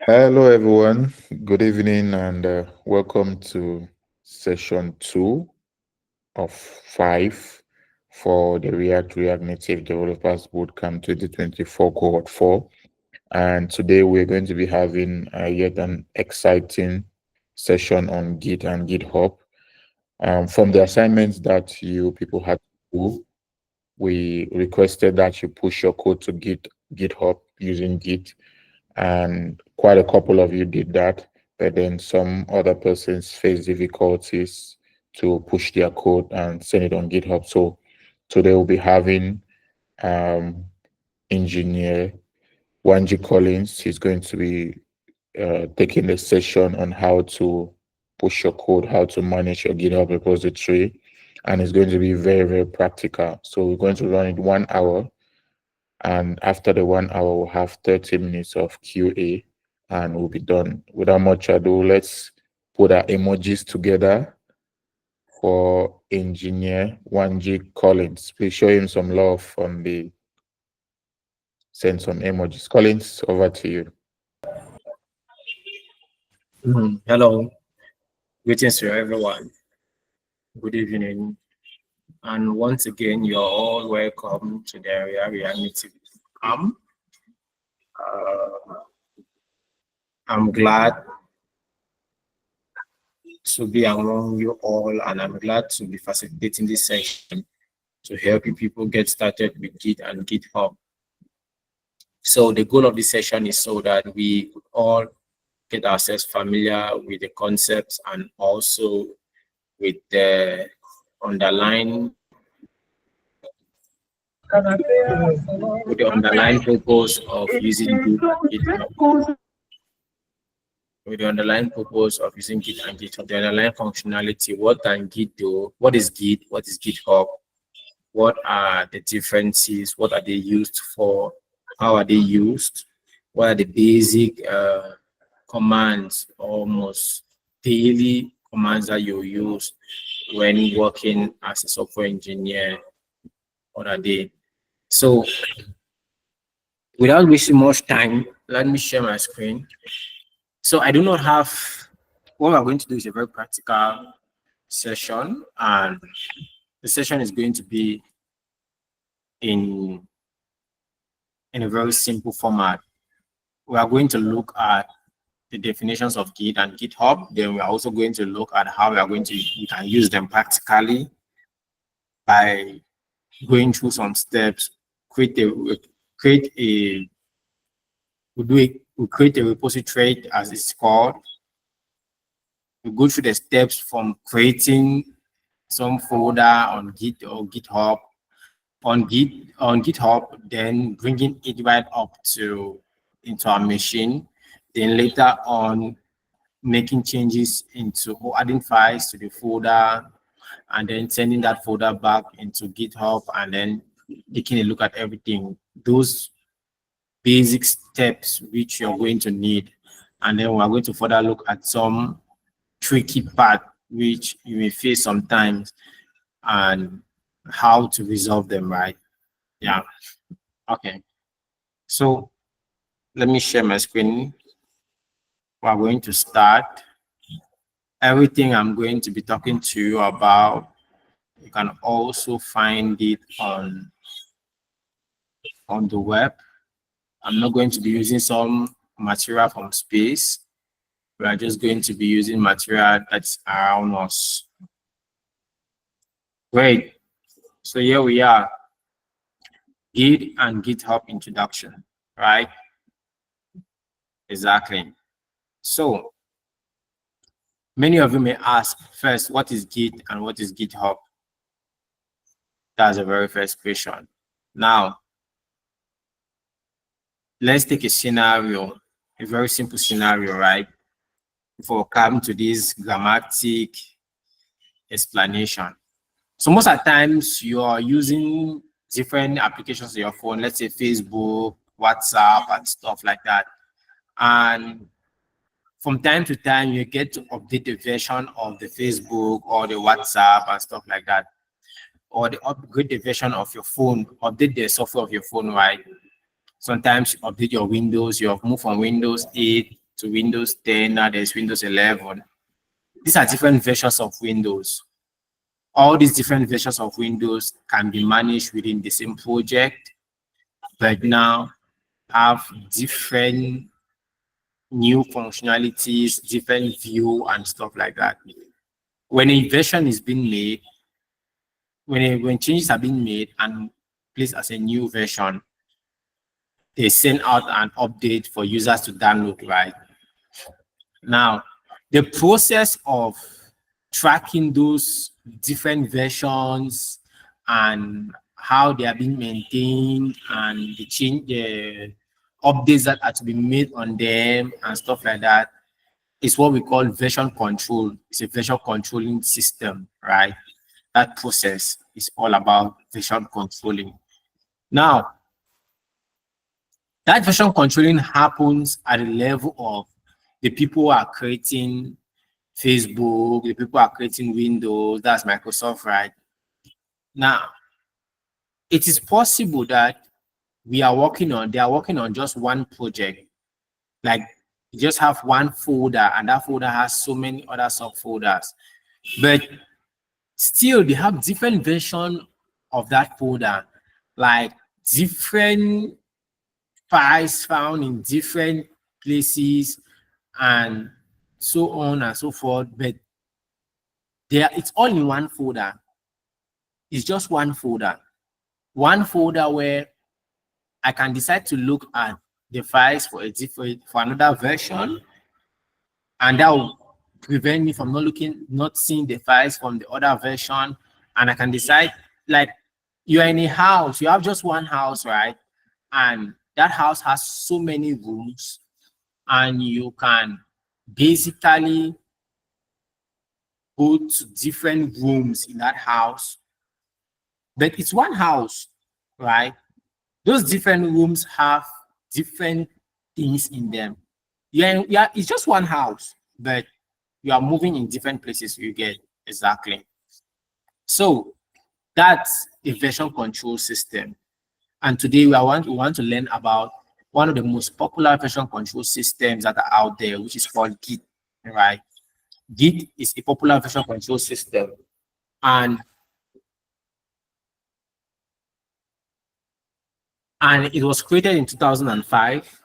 Hello, everyone. Good evening, and welcome to session 2 of 5 for the React Native Developers Bootcamp 2024 Cohort 4. And today we're going to be having yet an exciting session on Git and GitHub. From the assignments that you people had to do, we requested that you push your code to GitHub using Git, and quite a couple of you did that, but then some other persons face difficulties to push their code and send it on GitHub. So today we'll be having engineer Wandji Collins. He's going to be taking a session on how to push your code, how to manage your GitHub repository, and it's going to be very, very practical. So we're going to run it 1 hour, and after the 1 hour, we'll have 30 minutes of QA, and we'll be done. Without much ado, let's put our emojis together for engineer Wandji Collins. Please show him some love on the send some emojis. Collins, over to you. Hello, greetings to everyone. Good evening, and once again, you're all welcome to the React Native Bootcamp. I'm glad to be among you all, and I'm glad to be facilitating this session to help you people get started with Git and GitHub. So the goal of this session is so that we could all get ourselves familiar with the concepts and also with the underlying purpose of using Git and GitHub. With the underlying purpose of using Git and GitHub, the underlying functionality, what can Git do? What is Git? What is GitHub? What are the differences? What are they used for? How are they used? What are the basic commands, almost daily commands that you use when working as a software engineer? What are they? So without wasting much time, let me share my screen. So I do not have, what we're going to do is a very practical session, and the session is going to be in a very simple format. We are going to look at the definitions of Git and GitHub. Then we are also going to look at how we can use them practically by going through some steps, create a repository, as it's called. We go through the steps from creating some folder on Git or GitHub, on GitHub, then bringing it right up into our machine. Then later on, making changes or adding files to the folder, and then sending that folder back into GitHub, and then taking a look at everything. Those basic steps which you're going to need, and then we're going to further look at some tricky part which you may face sometimes and how to resolve them, right? Yeah. Okay. So let me share my screen. We're going to start. Everything I'm going to be talking to you about, you can also find it on the web. I'm not going to be using some material from space. We are just going to be using material that's around us. Great. So here we are. Git and GitHub introduction, right? Exactly. So many of you may ask first, what is Git and what is GitHub? That's the very first question. Now, let's take a scenario, a very simple scenario, right? Before we come to this grammatic explanation. So most of the times you are using different applications on your phone, let's say Facebook, WhatsApp, and stuff like that. And from time to time, you get to update the version of the Facebook or the WhatsApp and stuff like that, or upgrade the version of your phone, update the software of your phone, right? Sometimes you update your Windows, you have moved from Windows 8 to Windows 10, now there's Windows 11. These are different versions of Windows. All these different versions of Windows can be managed within the same project, but now have different new functionalities, different view and stuff like that. When a version is being made, when changes are being made and placed as a new version, they send out an update for users to download, right? Now, the process of tracking those different versions and how they are being maintained and the updates that are to be made on them and stuff like that is what we call version control. It's a version controlling system, right? That process is all about version controlling. Now, that version controlling happens at the level of the people who are creating Facebook, the people who are creating Windows, that's Microsoft, right? Now, it is possible that they are working on just one project. Like, you just have one folder and that folder has so many other subfolders. But still, they have different versions of that folder, like different files found in different places and so on and so forth. But it's all in one folder. It's just one folder. One folder where I can decide to look at the files for another version, and that will prevent me from not seeing the files from the other version. And I can decide, like, you're in a house, you have just one house, right? And that house has so many rooms, and you can basically go to different rooms in that house. But it's one house, right? Those different rooms have different things in them. Yeah, it's just one house, but you are moving in different places. You get exactly. So that's a version control system. And today we want to learn about one of the most popular version control systems that are out there, which is called Git, right? Git is a popular version control system, and it was created in 2005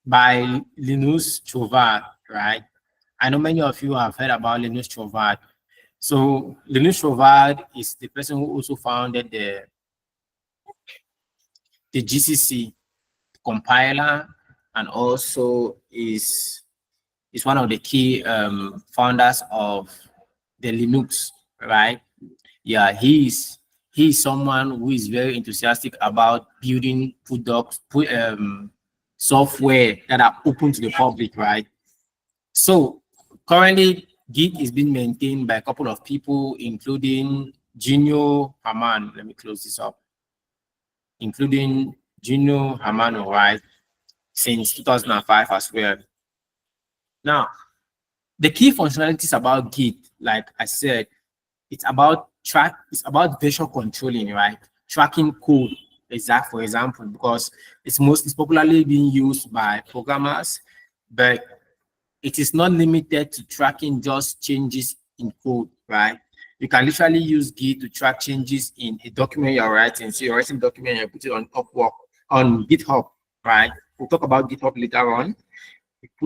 by Linus Torvald, right? I know many of you have heard about Linus Torvald. So Linus Torvald is the person who also founded the GCC compiler, and also is one of the key founders of the Linux, right? Yeah, he's someone who is very enthusiastic about building software that are open to the public, right? So currently, Git is being maintained by a couple of people, including Gino Hamano. Let me close this up. Including Gino Hamano, right? Since 2005 as well. Now, the key functionalities about Git, like I said, it's about version controlling, right? Tracking code, for example, because it's popularly being used by programmers, but it is not limited to tracking just changes in code, right? You can literally use Git to track changes in a document you're writing. So you're writing a document and you put it on Upwork, on GitHub, right? We'll talk about GitHub later on.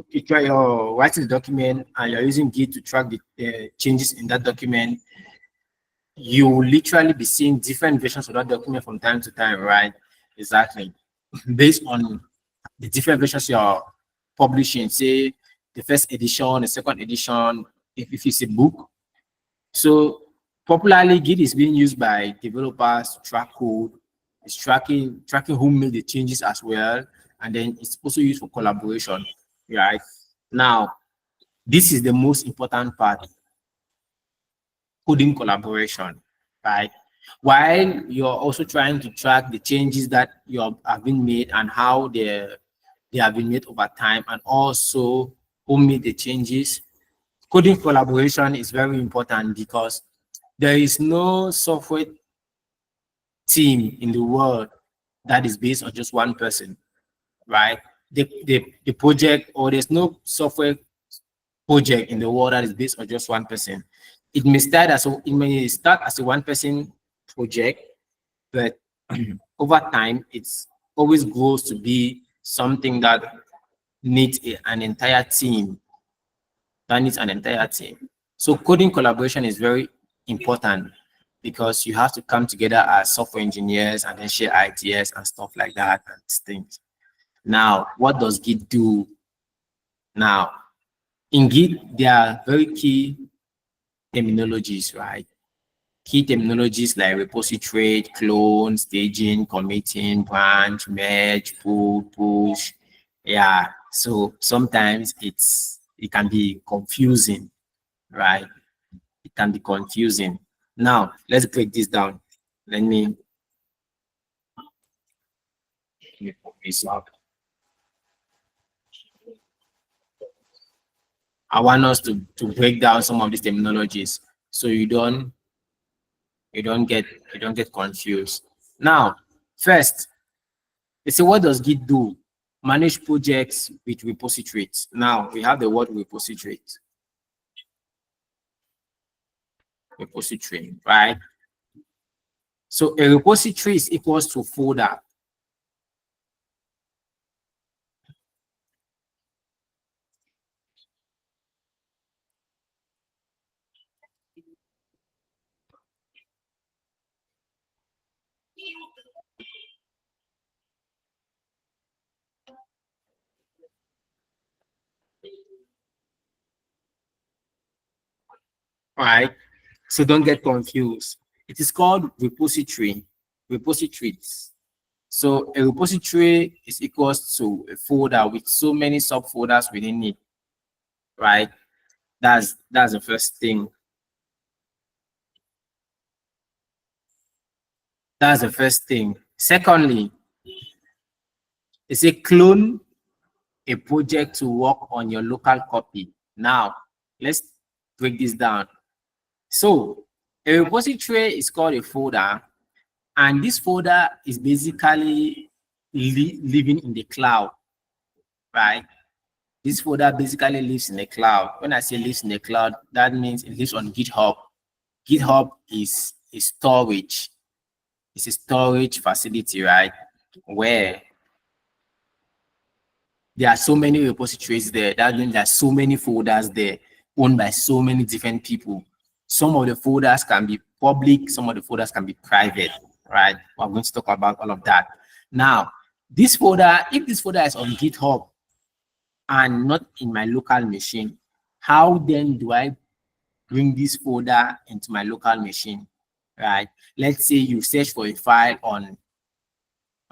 You're writing the document and you're using Git to track the changes in that document. You will literally be seeing different versions of that document from time to time, right? Exactly. Based on the different versions you're publishing, say the first edition, the second edition, if it's a book. So popularly, Git is being used by developers to track code. It's tracking who made the changes as well. And then it's also used for collaboration, right? Now, this is the most important part. Coding collaboration, right? While you're also trying to track the changes that have been made and how they have been made over time, and also who made the changes. Coding collaboration is very important because there is no software team in the world that is based on just one person, right? The project, or there's no software project in the world that is based on just one person. It may start as a one person project, but over time, it's always grows to be something that needs an entire team. So coding collaboration is very important because you have to come together as software engineers and then share ideas and stuff like that and things. Now, what does Git do? Now, in Git, there are very key terminologies, right? Key terminologies like repository, clone, staging, committing, branch, merge, pull, push. Yeah, so sometimes it can be confusing, right? It can be confusing. Now, let's break this down. Let me put this up. I want us to break down some of these terminologies so you don't get confused. Now, first, they say, what does Git do? Manage projects with repositories. Now, we have the word repository, right? So a repository is equals to folder. Right? So don't get confused. It is called repositories. So a repository is equals to a folder with so many subfolders within it, right? That's the first thing. That's the first thing. Secondly, it's a clone a project to work on your local copy. Now, let's break this down. So a repository is called a folder, and this folder is basically living in the cloud, right? This folder basically lives in the cloud. When I say lives in the cloud, that means it lives on GitHub. GitHub is a storage. It's a storage facility, right? Where there are so many repositories there. That means there's so many folders there owned by so many different people. Some of the folders can be public, some of the folders can be private, right? We're going to talk about all of that. Now, this folder, if this folder is on GitHub and not in my local machine, how then do I bring this folder into my local machine, right? Let's say you search for a file on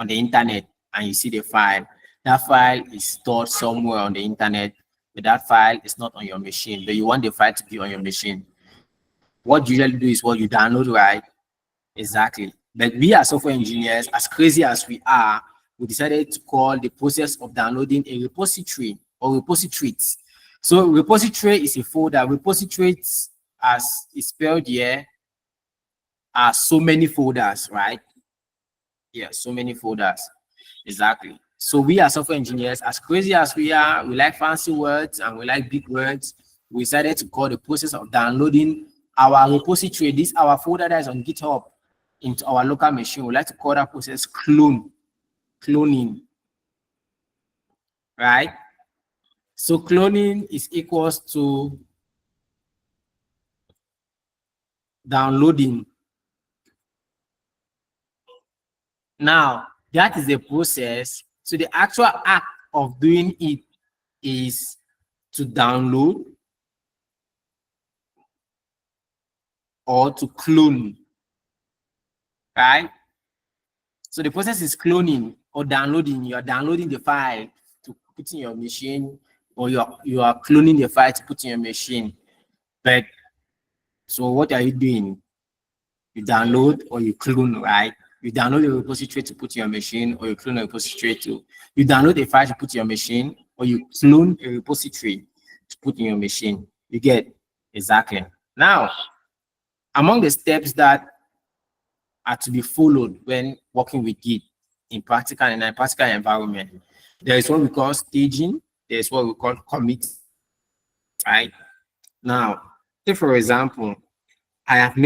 the internet and you see the file. That file is stored somewhere on the internet, but that file is not on your machine, but you want the file to be on your machine. What you usually do is what you download, right? Exactly. But we as software engineers, as crazy as we are, we decided to call the process of downloading a repository or repositories. So repository is a folder. Repositories, as is spelled here, are so many folders, right? Yeah, so many folders. Exactly. So we as software engineers, as crazy as we are, we like fancy words and we like big words. We decided to call the process of downloading our repository, this our folder that is on GitHub, into our local machine. We like to call that process cloning, right? So cloning is equals to downloading. Now, that is the process. So the actual act of doing it is to download or to clone, right? So the process is cloning or downloading. You are downloading the file to put in your machine, or you are cloning the file to put in your machine. But so what are you doing? You download or you clone, right? You download a repository to put in your machine, or you clone a repository to. You download a file to put in your machine, or you clone a repository to put in your machine. You get exactly. Now, among the steps that are to be followed when working with Git in a practical environment. There is what we call staging. There is what we call commit. Right now, say for example, I have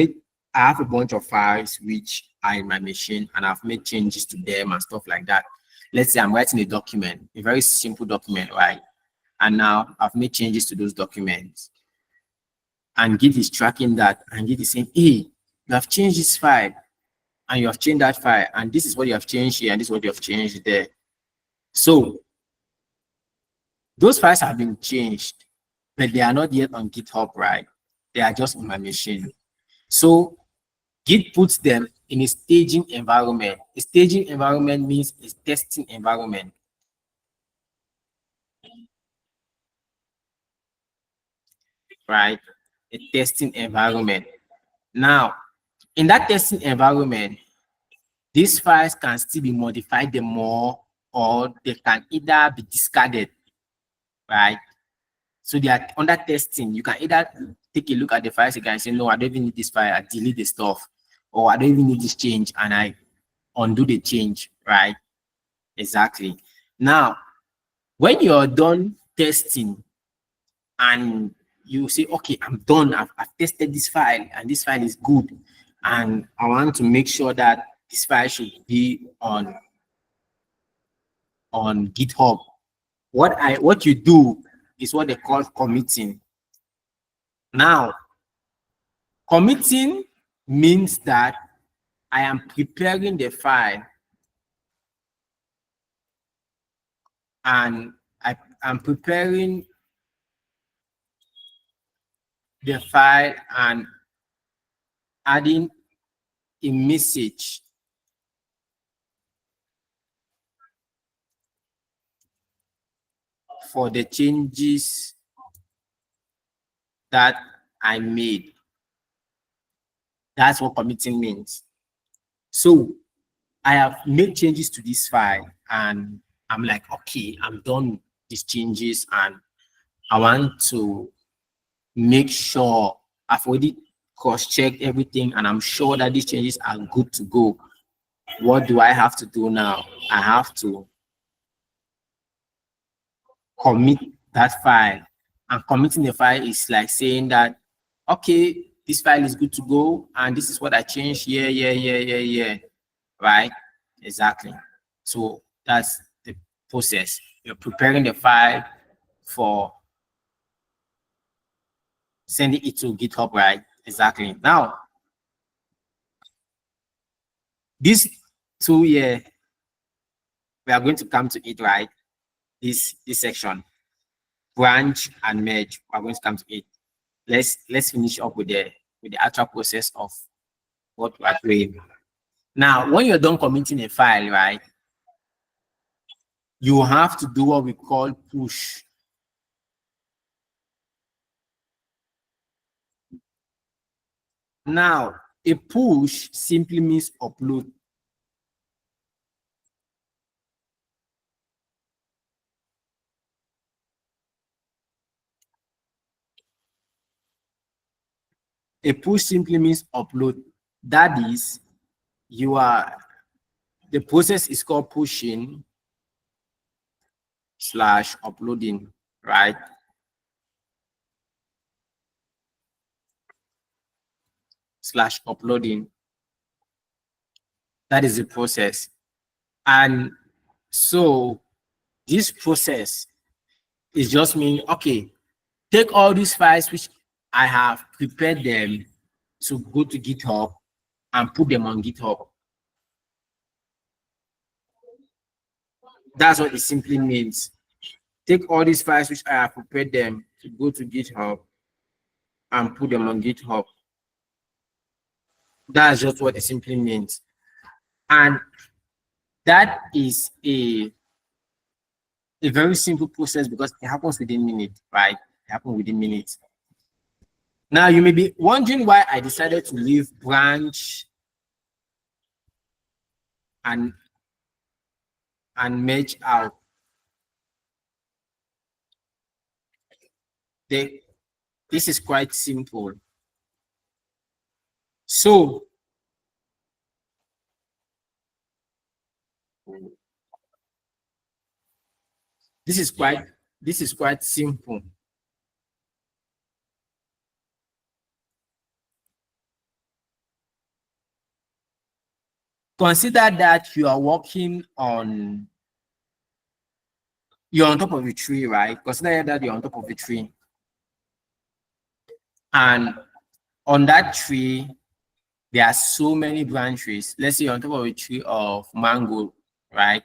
a bunch of files which are in my machine, and I've made changes to them and stuff like that. Let's say I'm writing a document, a very simple document, right? And now I've made changes to those documents. And Git is tracking that, and Git is saying, hey, you have changed this file, and you have changed that file, and this is what you have changed here, and this is what you have changed there. So those files have been changed, but they are not yet on GitHub, right? They are just on my machine. So Git puts them in a staging environment. A staging environment means a testing environment. Right? A testing environment. Now, in that testing environment, these files can still be modified more, or they can either be discarded, right? So they are under testing. You can either take a look at the files again and say, no, I don't even need this file, I delete the stuff, or I don't even need this change, and I undo the change, right? Exactly. Now, when you're done testing and you say, okay, I'm done, I've tested this file and this file is good, and I want to make sure that this file should be on GitHub. What you do is what they call committing. Now, committing means that I am preparing the file, and I'm preparing the file and adding a message for the changes that I made. That's what committing means. So I have made changes to this file, and I'm like, okay, I'm done with these changes, and I want to make sure I've already cross-checked everything, and I'm sure that these changes are good to go. What do I have to do now? I have to commit that file. And committing the file is like saying that, okay, this file is good to go, and this is what I changed. Yeah. Right? Exactly. So that's the process. You're preparing the file for sending it to GitHub, right? Exactly. Now, this tool here, we are going to come to it, right? This section, branch and merge. We're going to come to it. Let's finish up with the actual process of what we are doing. Now, when you're done committing a file, right, you have to do what we call push. Now, a push simply means upload. A push simply means upload. That is, the process is called pushing / uploading, right? / uploading. That is the process. And so this process is just mean, okay, take all these files which I have prepared them to go to GitHub and put them on GitHub. That's what it simply means. Take all these files which I have prepared them to go to GitHub and put them on GitHub. That's just what it simply means. And that is a very simple process because it happens within minutes, right? It happens within minutes. Now, you may be wondering why I decided to leave branch and merge out. This is quite simple. So This is quite simple. Consider that you are working on, you're on top of a tree, right? Consider that you're on top of a tree. And on that tree, there are so many branches. Let's say you're on top of a tree of mango, right?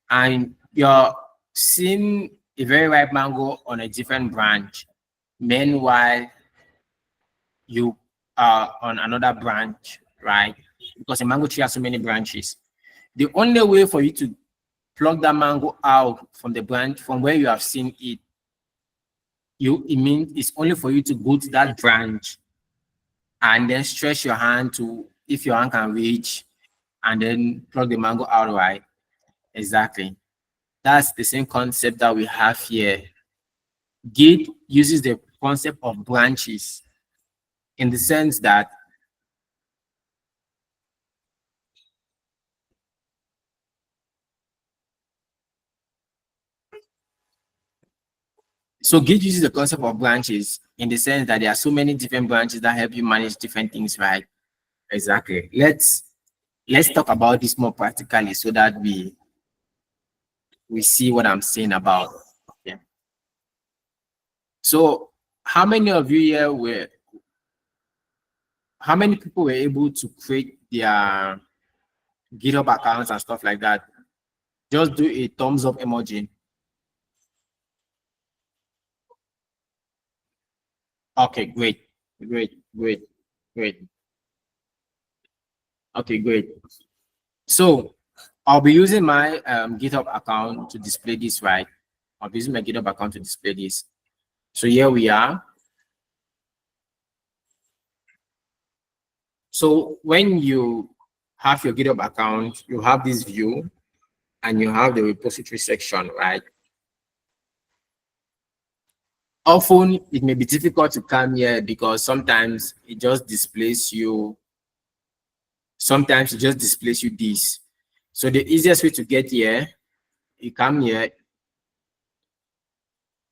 And you're seeing a very ripe mango on a different branch. Meanwhile, you are on another branch, right? Because a mango tree has so many branches. The only way for you to pluck that mango out from the branch from where you have seen it, it means it's only for you to go to that branch and then stretch your hand to, if your hand can reach, and then pluck the mango out, right? Exactly. That's the same concept that we have here. Git uses the concept of branches in the sense that Git uses the concept of branches in the sense that there are so many different branches that help you manage different things, right? Exactly. Let's talk about this more practically so that we see what I'm saying about. Okay. So how many of you here how many people were able to create their GitHub accounts and stuff like that? Just do a thumbs up emoji. Okay, great. Okay, great. So I'll be using my GitHub account to display this, right? I'll be using my GitHub account to display this. So here we are. So when you have your GitHub account, you have this view and you have the repository section, right? Often it may be difficult to come here because sometimes it just displays you. Sometimes it just displays you this. So the easiest way to get here, you come here,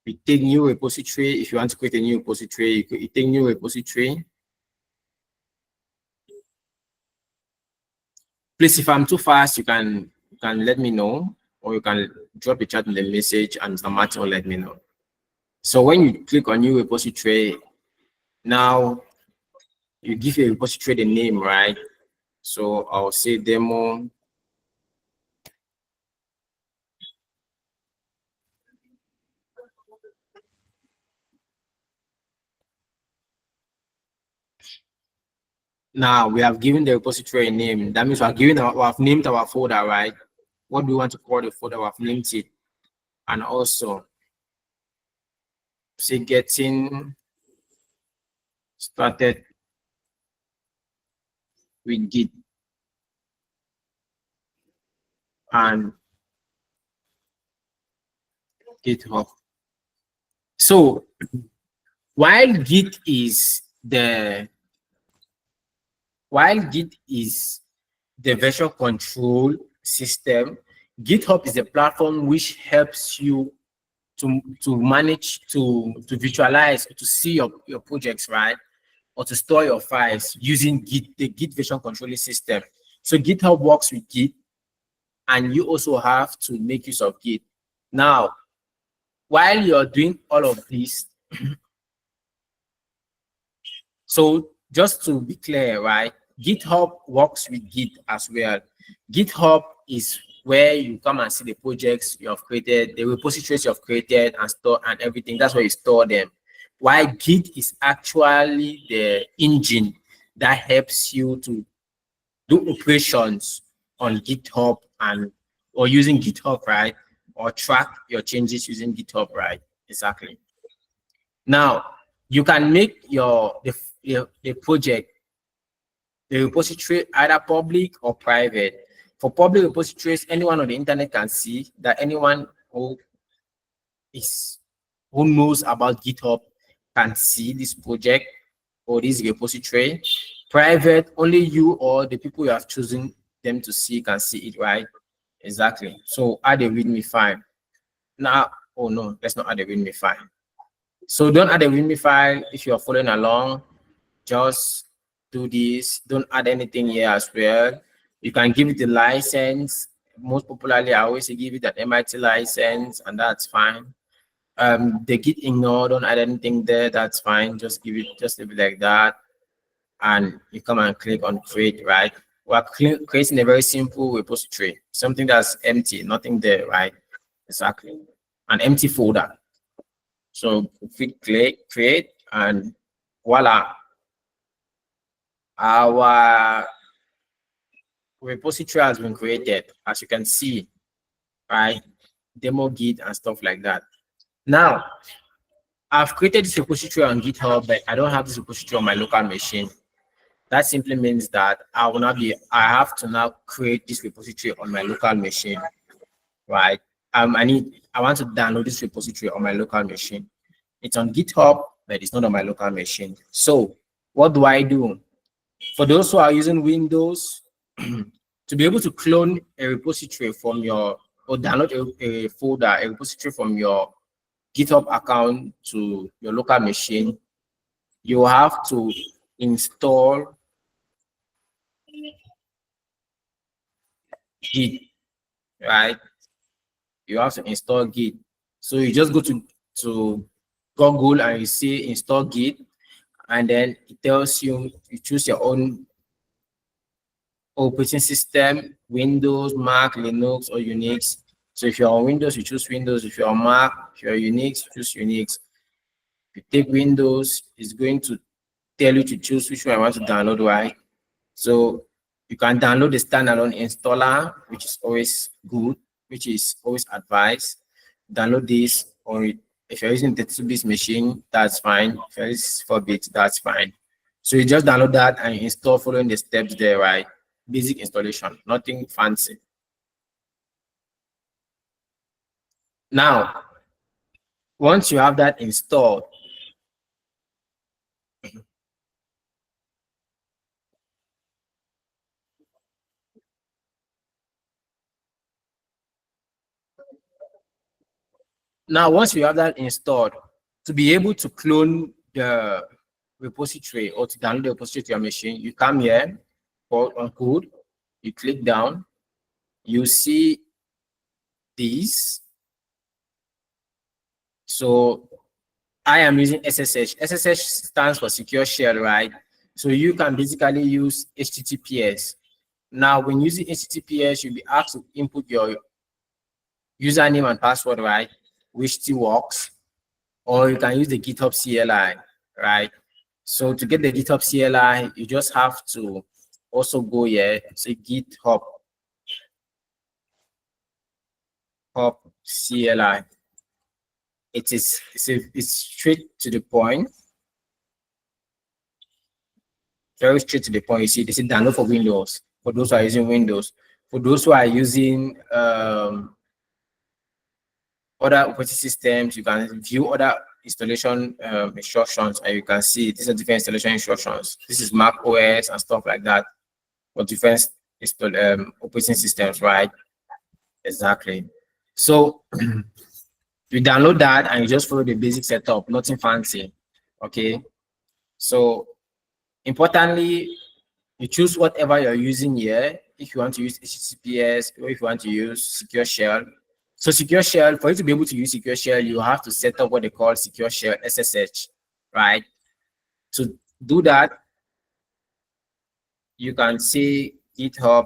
you take new repository. If you want to create a new repository, you take new repository. Please, if I'm too fast, you can let me know, or you can drop a chat in the message and Martin will let me know. So when you click on new repository, now you give your repository the name, right? So I'll say demo. Now we have given the repository a name. That means we have named our folder, right? What do we want to call the folder? We have named it. And also say getting started with Git and GitHub. So while Git is the version control system, GitHub is a platform which helps you to manage, to visualize, to see your projects, right? Or to store your files using Git, the Git version controlling system. So GitHub works with Git, and you also have to make use of Git. Now, while you're doing all of this, so just to be clear, right? GitHub works with Git as well. GitHub is where you come and see the projects you have created, the repositories you have created and store and everything. That's where you store them. While Git is actually the engine that helps you to do operations on GitHub or using GitHub, right? Or track your changes using GitHub, right? Exactly. Now you can make the project, the repository, either public or private. For public repositories, anyone on the internet can see that. Anyone who knows about GitHub can see this project or this repository. Private, only you or the people you have chosen them to see can see it, right? Exactly. So add a README file. Now, oh no, let's not add a README file. So don't add a README file if you're following along. Just do this. Don't add anything here as well. You can give it the license. Most popularly, I always say give it an MIT license, and that's fine. The git ignore, don't add anything there, that's fine. Just leave it like that. And you come and click on create, right? We're creating a very simple repository, something that's empty, nothing there, right? Exactly. An empty folder. So click create, and voila. Our repository has been created, as you can see, right? Demo git and stuff like that. Now, I've created this repository on GitHub, but I don't have this repository on my local machine. That simply means that I have to now create this repository on my local machine, right? I want to download this repository on my local machine. It's on GitHub, but it's not on my local machine. So what do I do? For those who are using Windows, to be able to clone a repository from or download a folder, a repository from your GitHub account to your local machine, you have to install Git, right? You have to install Git. So you just go to Google and you see install Git, and then it tells you choose your own operating system, Windows, Mac, Linux, or Unix. So if you're on Windows, you choose Windows. If you're on Mac, if you're Unix, you choose Unix. If you take Windows, it's going to tell you to choose which one I want to download, right? So you can download the standalone installer, which is always good, which is always advised. Download this, or if you're using the 32-bit machine, that's fine. If you're using 4-bit, that's fine. So you just download that and you install following the steps there, right? Basic installation, nothing fancy. Now, once you have that installed, to be able to clone the repository or to download the repository to your machine, you come here on code, you click down, you see these. So I am using SSH. SSH stands for secure shell, right? So you can basically use HTTPS. Now, when using HTTPS, you'll be asked to input your username and password, right? Which still works. Or you can use the GitHub CLI, right? So to get the GitHub CLI, you just have to also go here, say GitHub CLI. It's straight to the point. Very straight to the point. You see, this is download for Windows. For those who are using Windows. For those who are using other operating systems, you can view other installation instructions, and you can see these are different installation instructions. This is Mac OS and stuff like that for different operating systems, right? Exactly. So you download that and you just follow the basic setup, nothing fancy. Okay. So importantly, you choose whatever you're using here. If you want to use HTTPS or if you want to use secure shell. So secure shell, for you to be able to use secure shell, you have to set up what they call secure shell SSH, right? To do that, you can see GitHub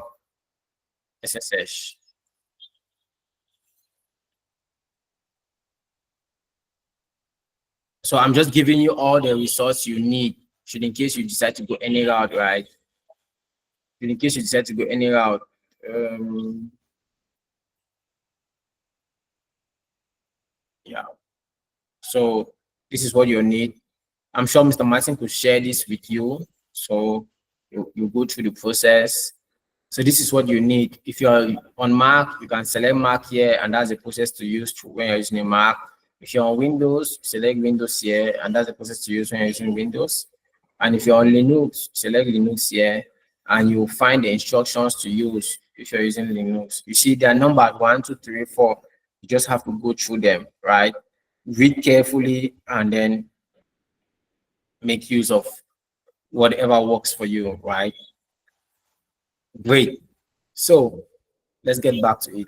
SSH. So I'm just giving you all the resources you need, should in case you decide to go any route, right? In case you decide to go any route. Yeah. So this is what you need. I'm sure Mr. Martin could share this with you. So you go through the process. So this is what you need. If you're on Mac, you can select Mac here, and that's the process to use when you're using a Mac. If you're on Windows, select Windows here, and that's the process to use when you're using Windows. And if you're on Linux, select Linux here, and you'll find the instructions to use if you're using Linux. You see, they're numbered 1, 2, 3, 4. You just have to go through them, right? Read carefully and then make use of whatever works for you, right? Great. So let's get back to it.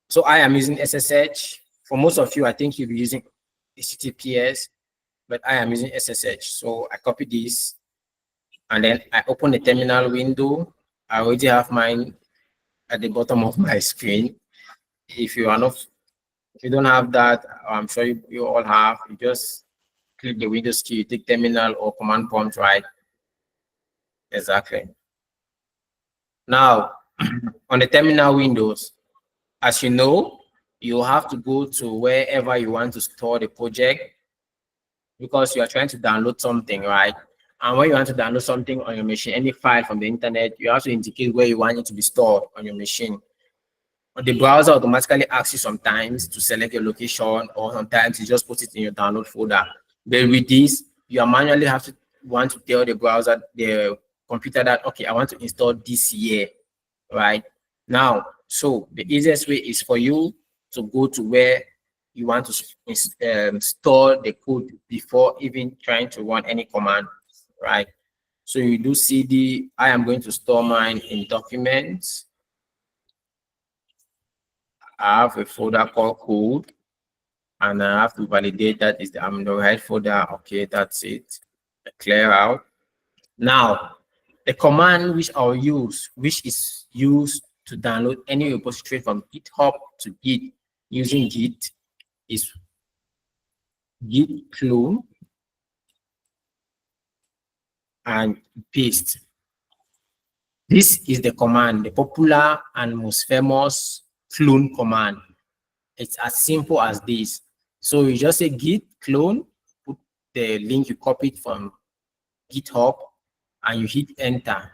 So I am using SSH. For most of you, I think you'll be using HTTPS, but I am using SSH. So I copy this and then I open the terminal window. I already have mine at the bottom of my screen. If you don't have that, I'm sure you all have. You just click the Windows key, you take terminal or command prompt, right? Exactly. Now, on the terminal windows, as you know, you have to go to wherever you want to store the project because you are trying to download something, right? And when you want to download something on your machine, any file from the internet, you have to indicate where you want it to be stored on your machine. The browser automatically asks you sometimes to select your location, or sometimes you just put it in your download folder. But with this, you manually have to want to tell the browser, the computer that, okay, I want to install this here, right? Now, so the easiest way is for you to go to where you want to store the code before even trying to run any command, right? So you do cd, I am going to store mine in documents. I have a folder called code, and I have to validate that I'm in the right folder. Okay, that's it. Clear out. Now, the command which I'll use, which is used to download any repository from GitHub to Git using Git, is git clone and paste. This is the command, the popular and most famous clone command. It's as simple as this. So you just say git clone, put the link you copied from GitHub, and you hit enter.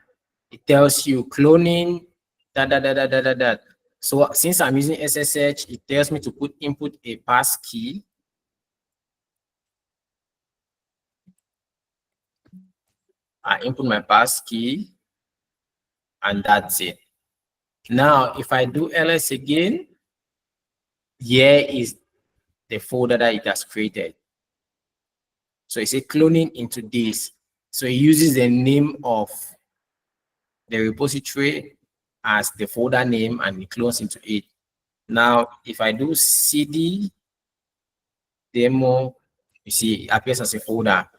It tells you cloning, that. So since I'm using SSH, it tells me to input a pass key. I input my pass key, and that's it. Now, if I do ls again, here is the folder that it has created. So it's a cloning into this. So it uses the name of the repository as the folder name and it clones into it. Now, if I do cd demo, you see it appears as a folder.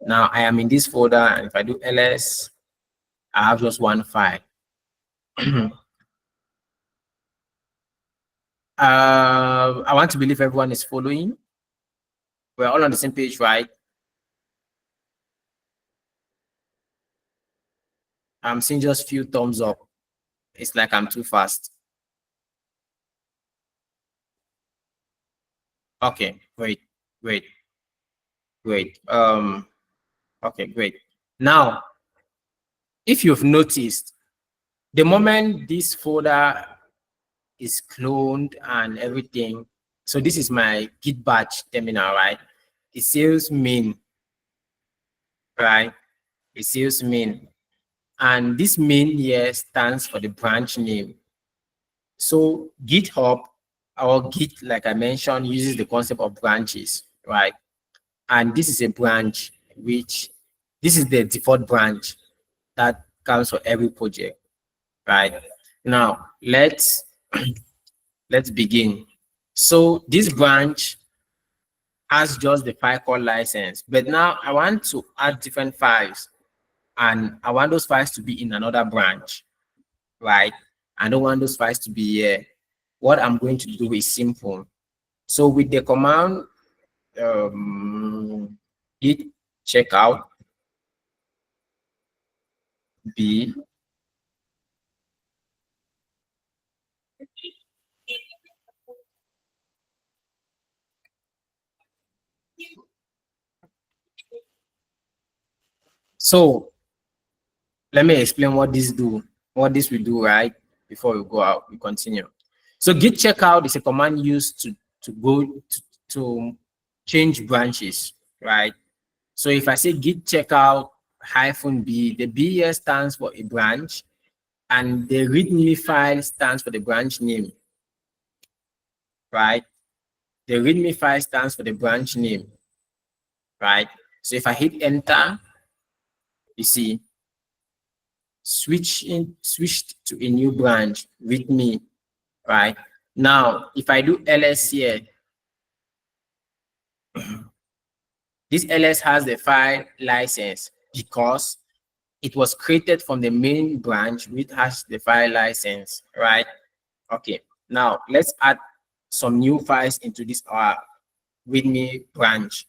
Now I am in this folder, and if I do ls, I have just one file. I want to believe everyone is following. We're all on the same page, right? I'm seeing just few thumbs up. It's like I'm too fast. Okay, great. Okay, great. Now, if you've noticed, the moment this folder is cloned and everything, so this is my Git batch terminal, right? It says main, right? It says main. And this main here stands for the branch name. So GitHub, or Git, like I mentioned, uses the concept of branches, right? And this is a branch, this is the default branch that comes for every project, right? Now, let's begin. So this branch has just the file called license, but now I want to add different files, and I want those files to be in another branch, right? I don't want those files to be here. What I'm going to do is simple. So with the command git checkout b, so let me explain what this will do, right? Before we go out, we continue. So git checkout is a command used to change branches, right? So if I say git checkout -b, the B here stands for a branch, and the README file stands for the branch name, right? The README file stands for the branch name, right? So if I hit enter, you see, switched to a new branch, README, right? Now, if I do ls here, this ls has the file license because it was created from the main branch which has the file license, right? Okay, now let's add some new files into this our README branch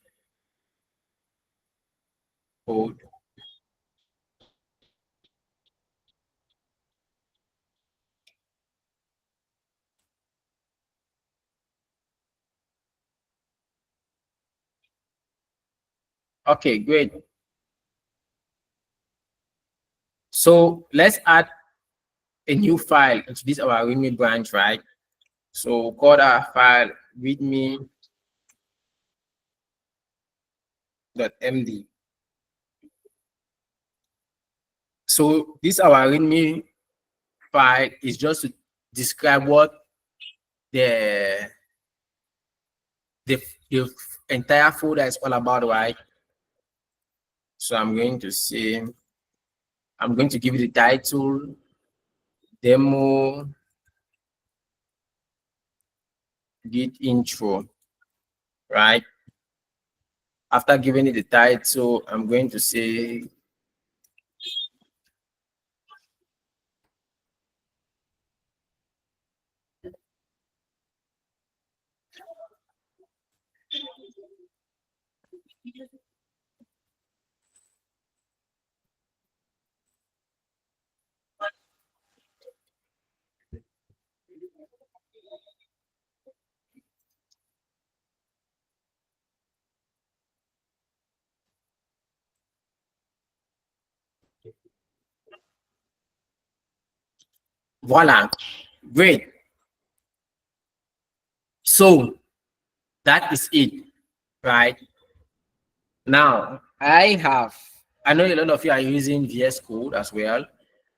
code. Okay, great. So let's add a new file into this our README branch, right? So call our file readme.md. So this our README file is just to describe what the the entire folder is all about, right? So I'm going to say, I'm going to give it the title, demo, git intro, right? After giving it the title, I'm going to say voila, great. So that is it, right? Now I know a lot of you are using VS Code as well.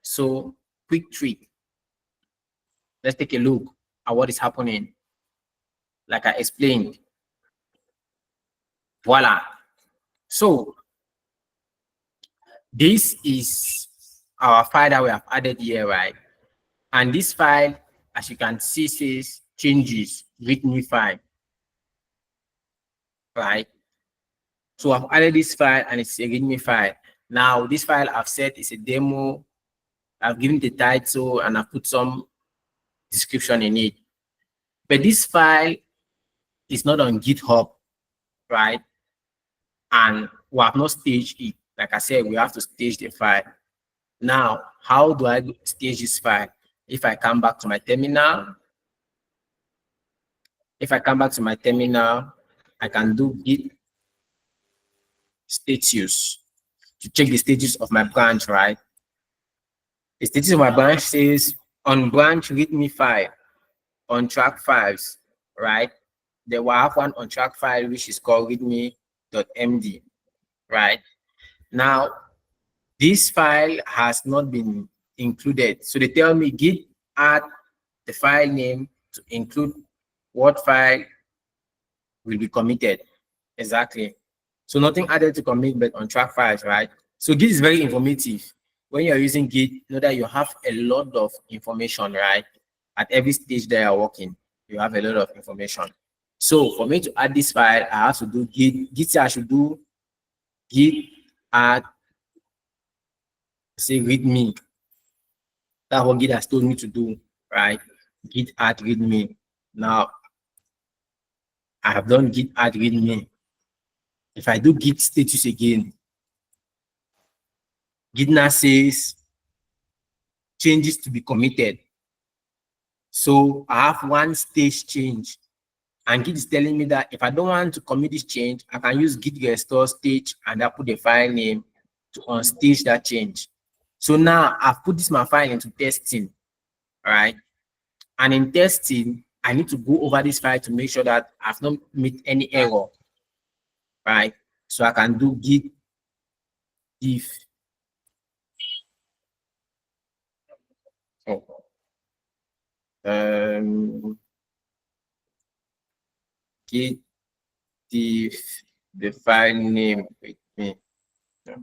So quick trick. Let's take a look at what is happening. Like I explained. Voila. So this is our file that we have added here, right? And this file, as you can see, says changes, README file, right? So I've added this file and it's a README file. Now this file I've said is a demo. I've given the title and I've put some description in it. But this file is not on GitHub, right? And we have not staged it. Like I said, we have to stage the file. Now, how do I stage this file? If I come back to my terminal, I can do git status to check the status of my branch, right? The status of my branch says on branch README file, on track files, right? There will have one on track file which is called readme.md, right? Now, this file has not been included. So they tell me git add the file name to include what file will be committed. Exactly. So nothing added to commit, but on track files, right? So Git is very informative. When you're using Git, know that you have a lot of information, right? At every stage that you're working, you have a lot of information. So for me to add this file, I have to do Git I should do git add, say readme. That's what Git has told me to do, right? Git add readme. Now, I have done git add readme. If I do git status again, Git now says changes to be committed. So I have one stage change. And Git is telling me that if I don't want to commit this change, I can use git restore stage and I put the file name to unstage that change. So now I've put this my file into testing, right? And in testing, I need to go over this file to make sure that I've not made any error, right? So I can do git if Oh. Get the file name with me. Yeah.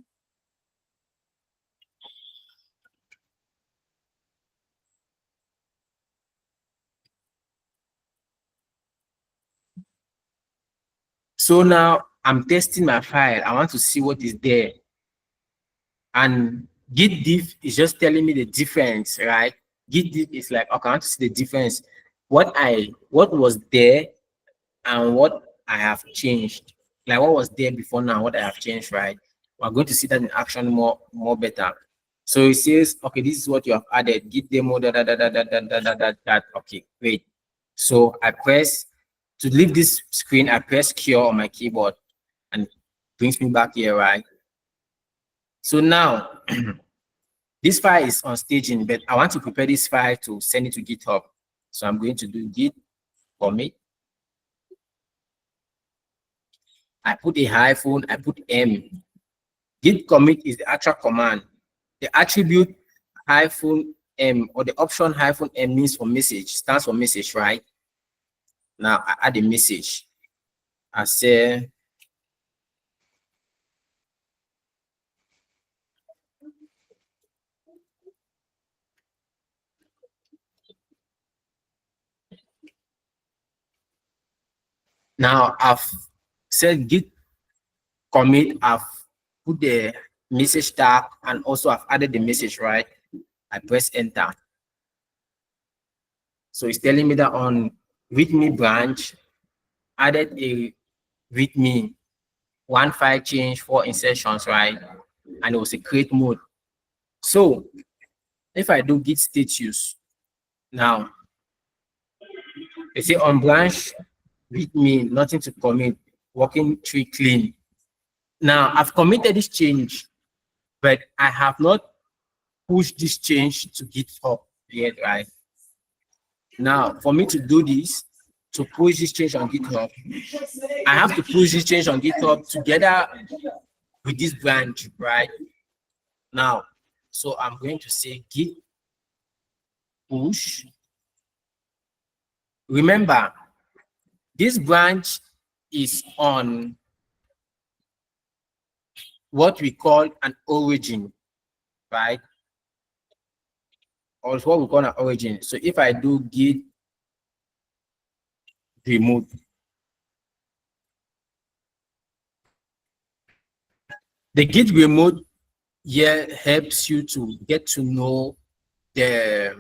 So now I'm testing my file. I want to see what is there. And git diff is just telling me the difference, right? Git diff is like, okay, I want to see the difference. What was there and what I have changed. Like what was there before now, what I have changed, right? We're going to see that in action more better. So it says, okay, this is what you have added. Git demo, that. Okay, great. So I press, to leave this screen, I press cure on my keyboard and it brings me back here, right? So now, this file is on staging, but I want to prepare this file to send it to GitHub. So I'm going to do git commit. I put a hyphen, I put M. Git commit is the actual command. The attribute hyphen M or the option hyphen M means for message, stands for message, right? Now I add a message. I say, now I've said git commit, I've put the message tag and also I've added the message, right? I press enter. So it's telling me that on readme branch, added a readme, 1 file change, 4 insertions, right? And it was a create mode. So if I do git status now, they say on branch readme, nothing to commit, working tree clean. Now I've committed this change, but I have not pushed this change to GitHub yet, right? Now, for me to do this, to push this change on GitHub, I have to push this change on GitHub together with this branch, right? Now, so I'm going to say git push. Remember, this branch is on what we call an origin, right? Or what we call an origin. So if I do git remove, the git remote here helps you to get to know the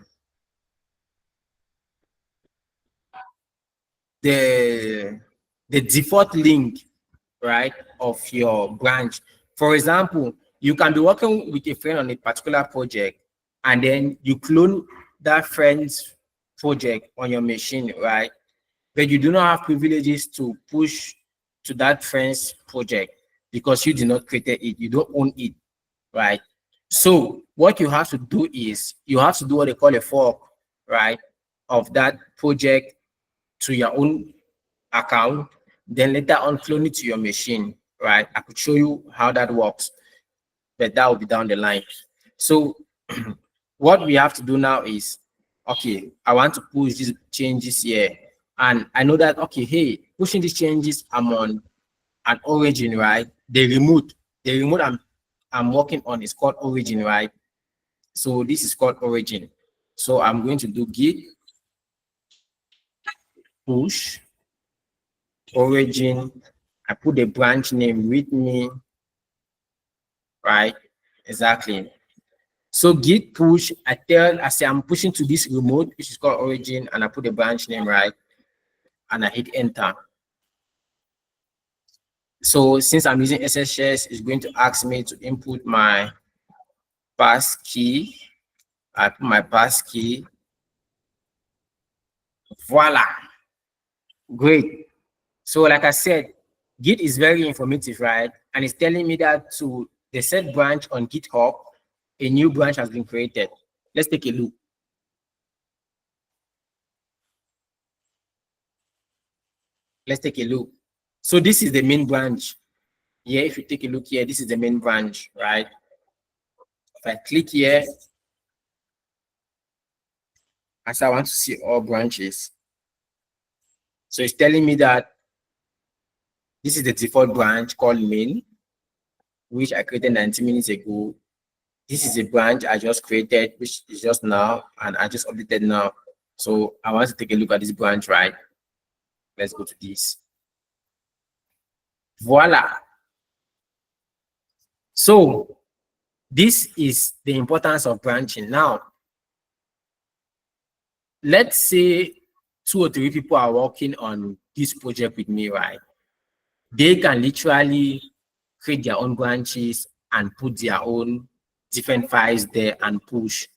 default link, right, of your branch. For example, you can be working with a friend on a particular project and then you clone that friend's project on your machine, right? But you do not have privileges to push to that friend's project because you did not create it, you don't own it, right? So what you have to do is you have to do what they call a fork, right, of that project to your own account, then later on clone it to your machine, right? I could show you how that works, but that will be down the line. So what we have to do now is, okay, I want to push these changes here. And I know that, okay, hey, pushing these changes, I'm on an origin, right? The remote I'm working on is called origin, right? So this is called origin. So I'm going to do git push origin. I put the branch name readme, right? Exactly. So git push, I say I'm pushing to this remote, which is called origin, and I put the branch name, right? And I hit enter. So since I'm using SSH, it's going to ask me to input my pass key. I put my pass key. Voila. Great. So like I said, Git is very informative, right? And it's telling me that to the set branch on GitHub, a new branch has been created. Let's take a look. Let's take a look. So this is the main branch. Yeah, if you take a look here, this is the main branch, right? If I click here, as I want to see all branches. So it's telling me that this is the default branch called main, which I created 90 minutes ago. This is a branch I just created, which is just now, and I just updated now. So I want to take a look at this branch, right? Let's go to this. Voila. So this is the importance of branching. Now, let's say 2 or 3 people are working on this project with me, right? They can literally create their own branches and put their own different files there and push.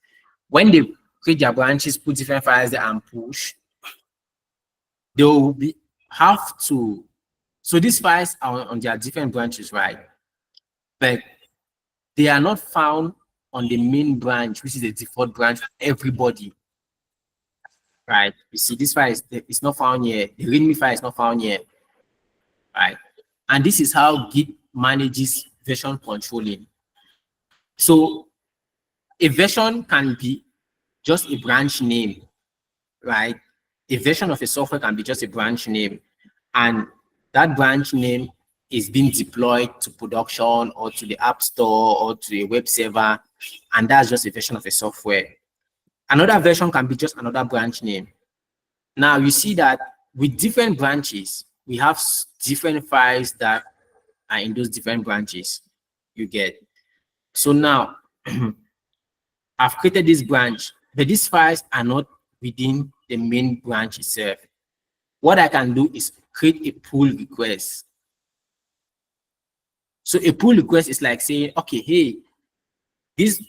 When they create their branches, put different files there and push, they will have to. So these files are on their different branches, right? But they are not found on the main branch, which is the default branch for everybody, right? You see, this file is not found here. The README file is not found here, right? And this is how Git manages version controlling. So a version can be just a branch name, right? A version of a software can be just a branch name, and that branch name is being deployed to production or to the app store or to a web server, and that's just a version of a software. Another version can be just another branch name. Now you see that with different branches, we have different files that are in those different branches. You get. So now I've created this branch, but these files are not within the main branch itself. What I can do is create a pull request. So a pull request is like saying, okay, hey, these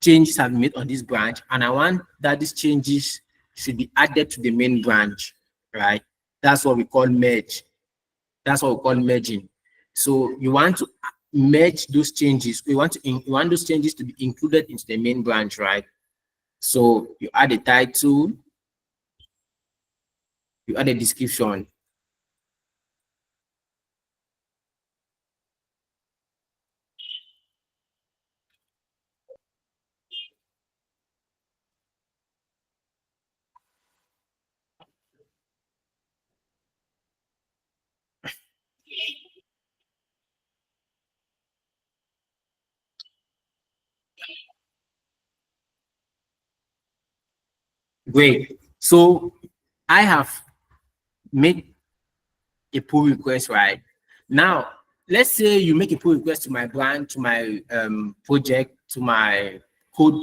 changes have been made on this branch, and I want that these changes should be added to the main branch, right? That's what we call merge. That's what we call merging. So you want to merge those changes. You want those changes to be included into the main branch, right? So you add a title, you add a description. Great. So I have made a pull request, right? Now, let's say you make a pull request to my brand, to my project, to my code,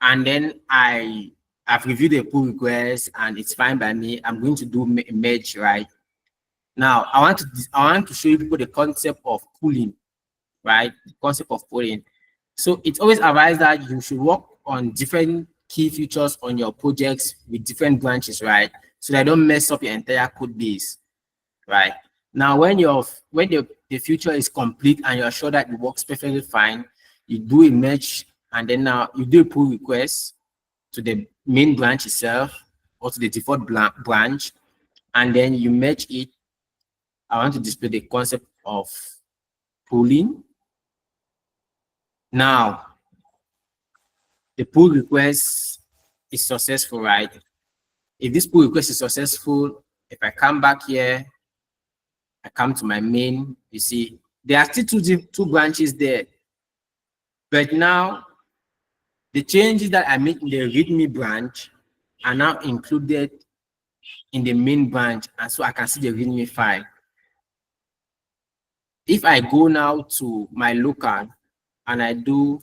and then I've reviewed the pull request and it's fine by me. I'm going to do merge, right? Now, I want to show you people the concept of pulling, right? The concept of pulling. So it's always advised that you should work on different key features on your projects with different branches, right? So that don't mess up your entire code base, right? Now, when the feature is complete and you're sure that it works perfectly fine, you do a merge, and then now you do a pull request to the main branch itself or to the default branch, and then you merge it. I want to display the concept of pulling. Now, the pull request is successful, right? If this pull request is successful, if I come back here, I come to my main, you see, there are still two branches there. But now, the changes that I made in the README branch are now included in the main branch, and so I can see the README file. If I go now to my local and I do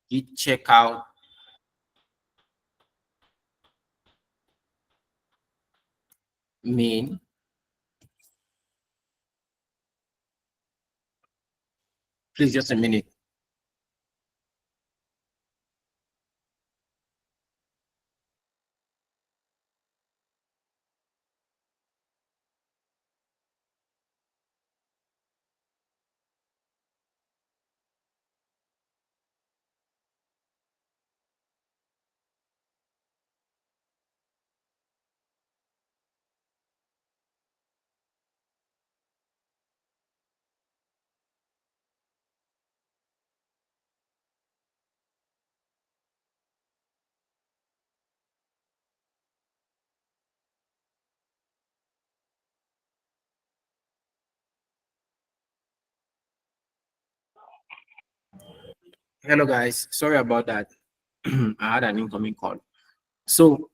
git checkout, main, please just a minute. Hello guys, sorry about that. I had an incoming call. So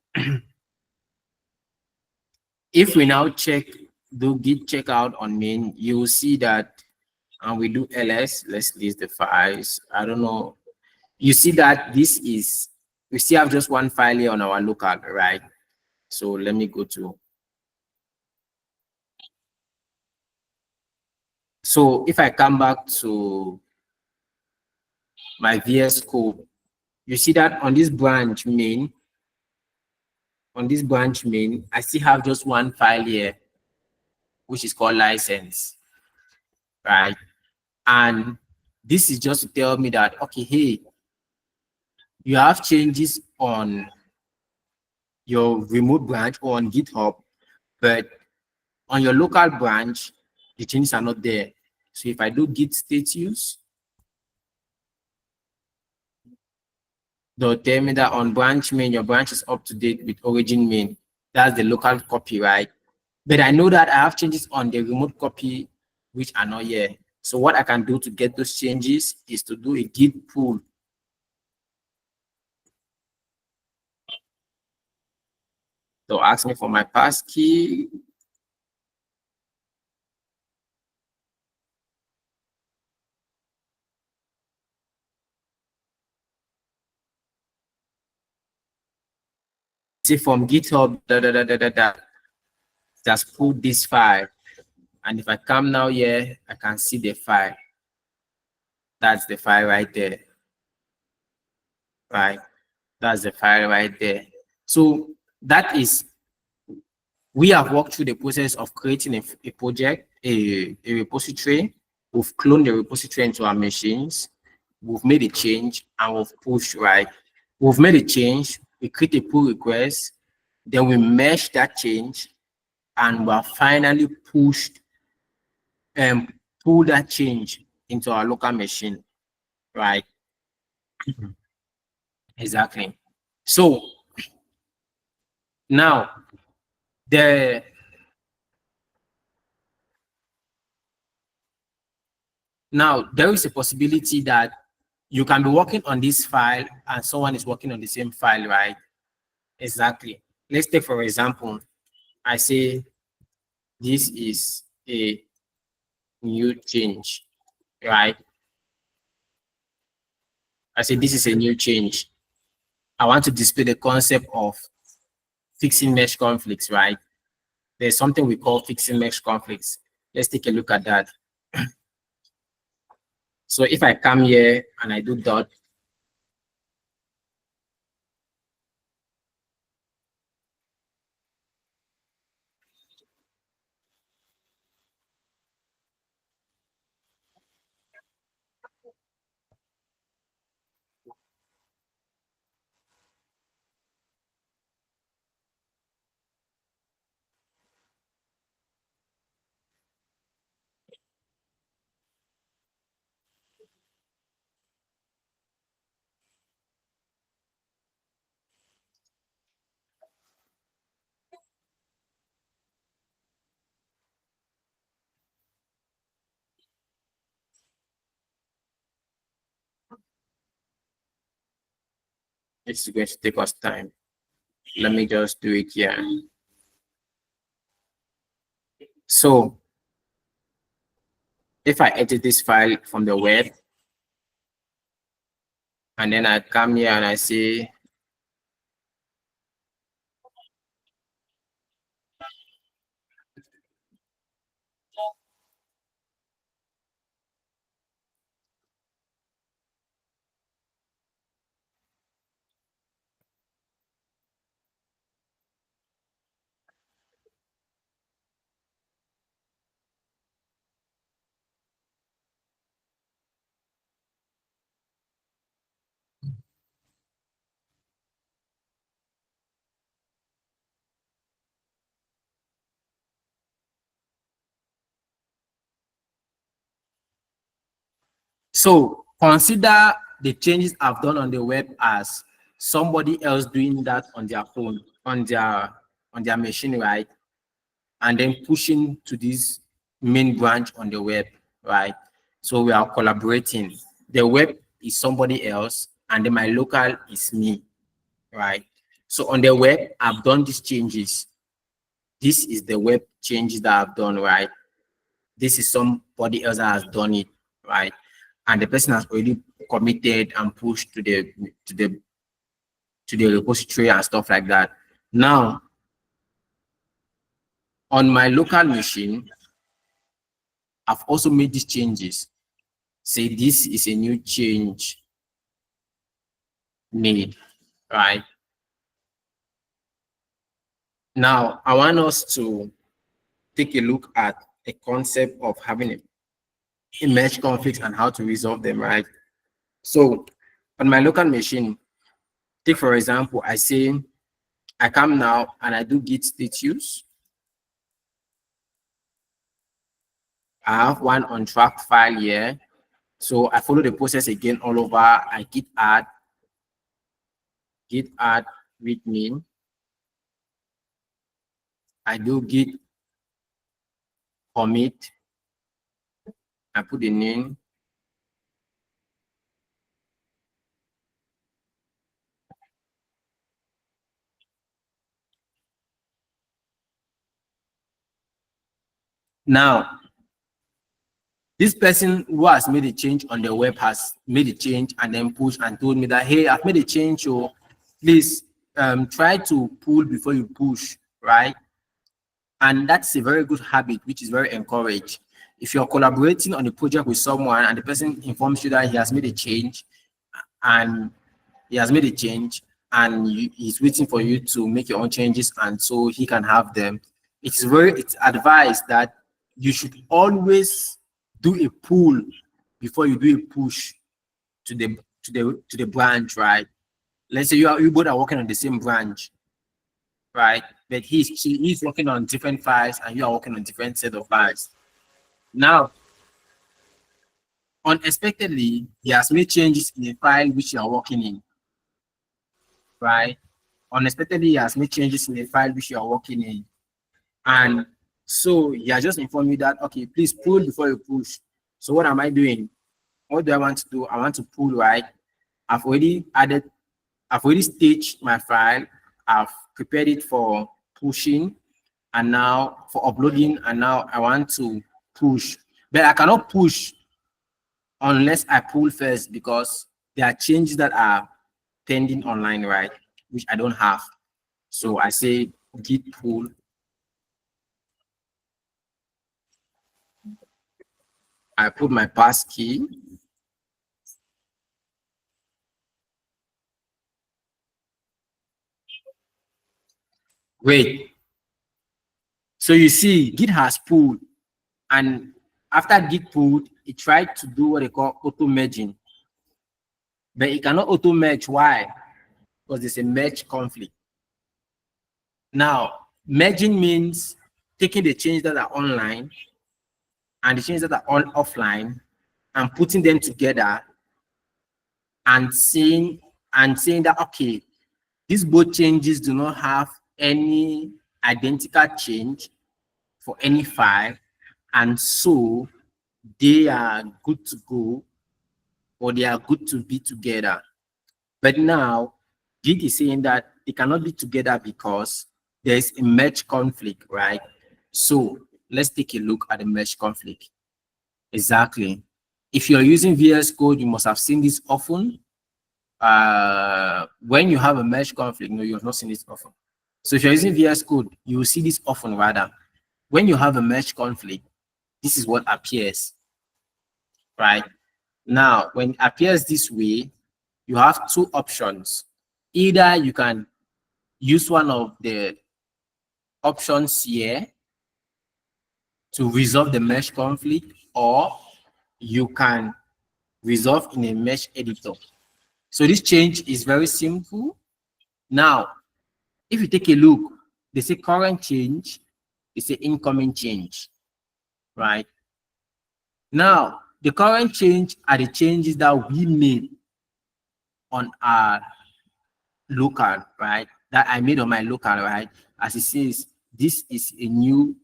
if we now do git checkout on main, you will see that, and we do ls, let's list the files. I don't know. You see that we still have just one file here on our local, right? So let me go to. So if I come back to my VS Code, you see that on this branch main, I still have just one file here, which is called license, right? And this is just to tell me that, okay, hey, you have changes on your remote branch or on GitHub, but on your local branch, the changes are not there. So if I do git status, they'll tell me that on branch main, your branch is up to date with origin main. That's the local copy, right? But I know that I have changes on the remote copy, which are not here. So what I can do to get those changes is to do a git pull. They'll ask me for my passkey. See from GitHub, just pull this file. And if I come now here, I can see the file. That's the file right there. Right. That's the file right there. So that is, we have walked through the process of creating a project, a repository. We've cloned the repository into our machines. We've made a change and we've pushed, right? We've made a change, we create a pull request, then we mesh that change, and we're finally pushed and pull that change into our local machine, right? Exactly. So now there is a possibility that you can be working on this file and someone is working on the same file, right? Exactly. Let's take for example, I say this is a new change, right? I say this is a new change. I want to display the concept of fixing mesh conflicts, right? There's something we call fixing mesh conflicts. Let's take a look at that. So if I come here and I do dot, it's going to take us time. Let me just do it here. So if I edit this file from the web, and then I come here and I say, so consider the changes I've done on the web as somebody else doing that on their phone, on their machine, right? And then pushing to this main branch on the web, right? So we are collaborating. The web is somebody else, and then my local is me, right? So on the web, I've done these changes. This is the web changes that I've done, right? This is somebody else that has done it, right? And the person has already committed and pushed to the repository and stuff like that. Now, on my local machine, I've also made these changes. Say this is a new change made, right? Now, I want us to take a look at a concept of having a merge conflicts and how to resolve them, right? So on my local machine, take for example, I say, I come now and I do git status. I have one untracked file here. So I follow the process again all over. I git add readme. I do git commit. I put the name. Now, this person who has made a change on the web has made a change and then pushed and told me that, hey, I've made a change, so please try to pull before you push, right? And that's a very good habit, which is very encouraged. If you're collaborating on a project with someone and the person informs you that he has made a change and he's waiting for you to make your own changes and so he can have them, it's advised that you should always do a pull before you do a push to the branch, right? Let's say you both are working on the same branch, right? But he's working on different files and you are working on different set of files. Now, unexpectedly, he has made changes in the file which you are working in, right? Unexpectedly, he has made changes in the file which you are working in. And so he has just informed me that, okay, please pull before you push. So what am I doing? What do I want to do? I want to pull, right? I've already staged my file. I've prepared it for pushing and now for uploading, and now I want to push. But I cannot push unless I pull first because there are changes that are pending online, right? Which I don't have. So I say git pull. I put my pass key. Great. So you see, Git has pulled, and after Git pulled, it tried to do what they call auto merging, but it cannot auto merge. Why? Because there's a merge conflict. Now, merging means taking the changes that are online and the changes that are offline and putting them together and saying that, okay, these both changes do not have any identical change for any file, and so they are good to go, or they are good to be together. But now Git is saying that they cannot be together because there's a merge conflict, right? So let's take a look at the merge conflict. Exactly. If you're using VS Code, you must have seen this often. When you have a merge conflict, no, you have not seen this often. So if you're using VS Code, you will see this often rather. When you have a merge conflict, this is what appears, right? Now, when it appears this way, you have two options. Either you can use one of the options here to resolve the mesh conflict, or you can resolve in a mesh editor. So this change is very simple. Now, if you take a look, they say current change, they say incoming change, right? Now, the current change are the changes that we made on our local, right? That I made on my local, right? As it says, this is a new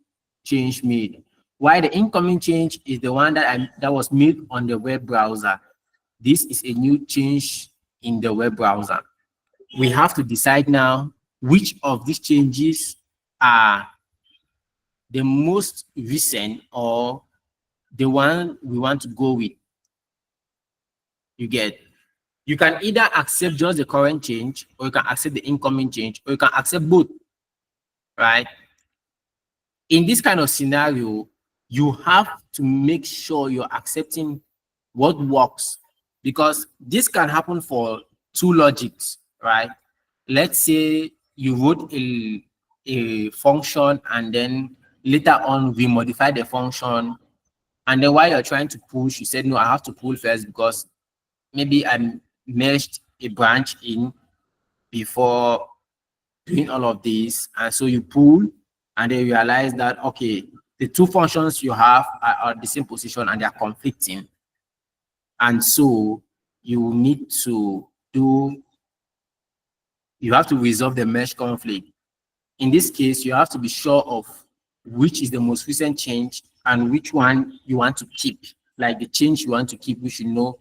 change made. Why the incoming change is the one that was made on the web browser. this is a new change in the web browser. We have to decide now which of these changes are the most recent or the one we want to go with. You get, you can either accept just the current change, or you can accept the incoming change, or you can accept both, right? In this kind of scenario, you have to make sure you're accepting what works, because this can happen for two logics, right? Let's say you wrote a function and then later on we modify the function, and then while you're trying to push, you said, no, I have to pull first because maybe I merged a branch in before doing all of this. And so you pull and then realize that, okay, the two functions you have are the same position and they are conflicting. And so you need to you have to resolve the merge conflict. In this case, you have to be sure of which is the most recent change and which one you want to keep. Like the change you want to keep, which you know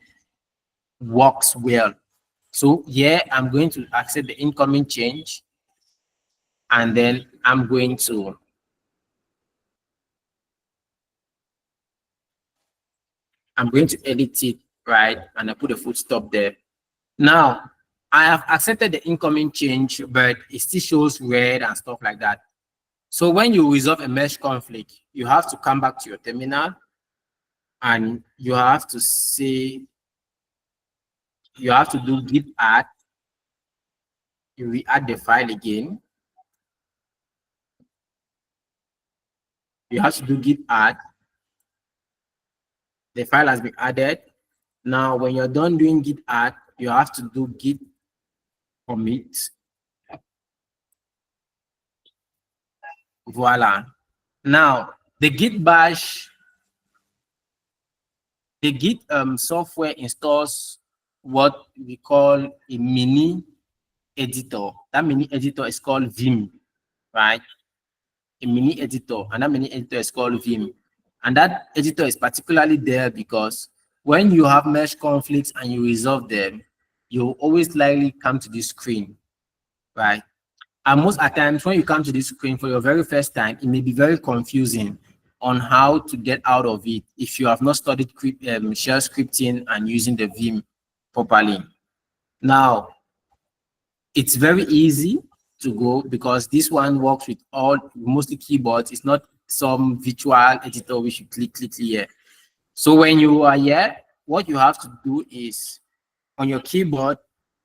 works well. So yeah, I'm going to accept the incoming change, and then I'm going to edit it, right? And I put a full stop there. Now, I have accepted the incoming change, but it still shows red and stuff like that. So when you resolve a mesh conflict, you have to come back to your terminal and you have to say, you have to do git add. You will add the file again. You have to do git add. The file has been added. Now, when you're done doing git add, you have to do git commit. Voila. Now, the git bash, the git software installs what we call a mini editor. That mini editor is called Vim, right? A mini editor, and that mini editor is called Vim. And that editor is particularly there because when you have mesh conflicts and you resolve them, you'll always likely come to this screen, right? And most at times when you come to this screen for your very first time, it may be very confusing on how to get out of it if you have not studied shell scripting and using the Vim properly. Now, it's very easy to go because this one works with mostly keyboards. It's not some virtual editor which you click here. So when you are here, what you have to do is on your keyboard,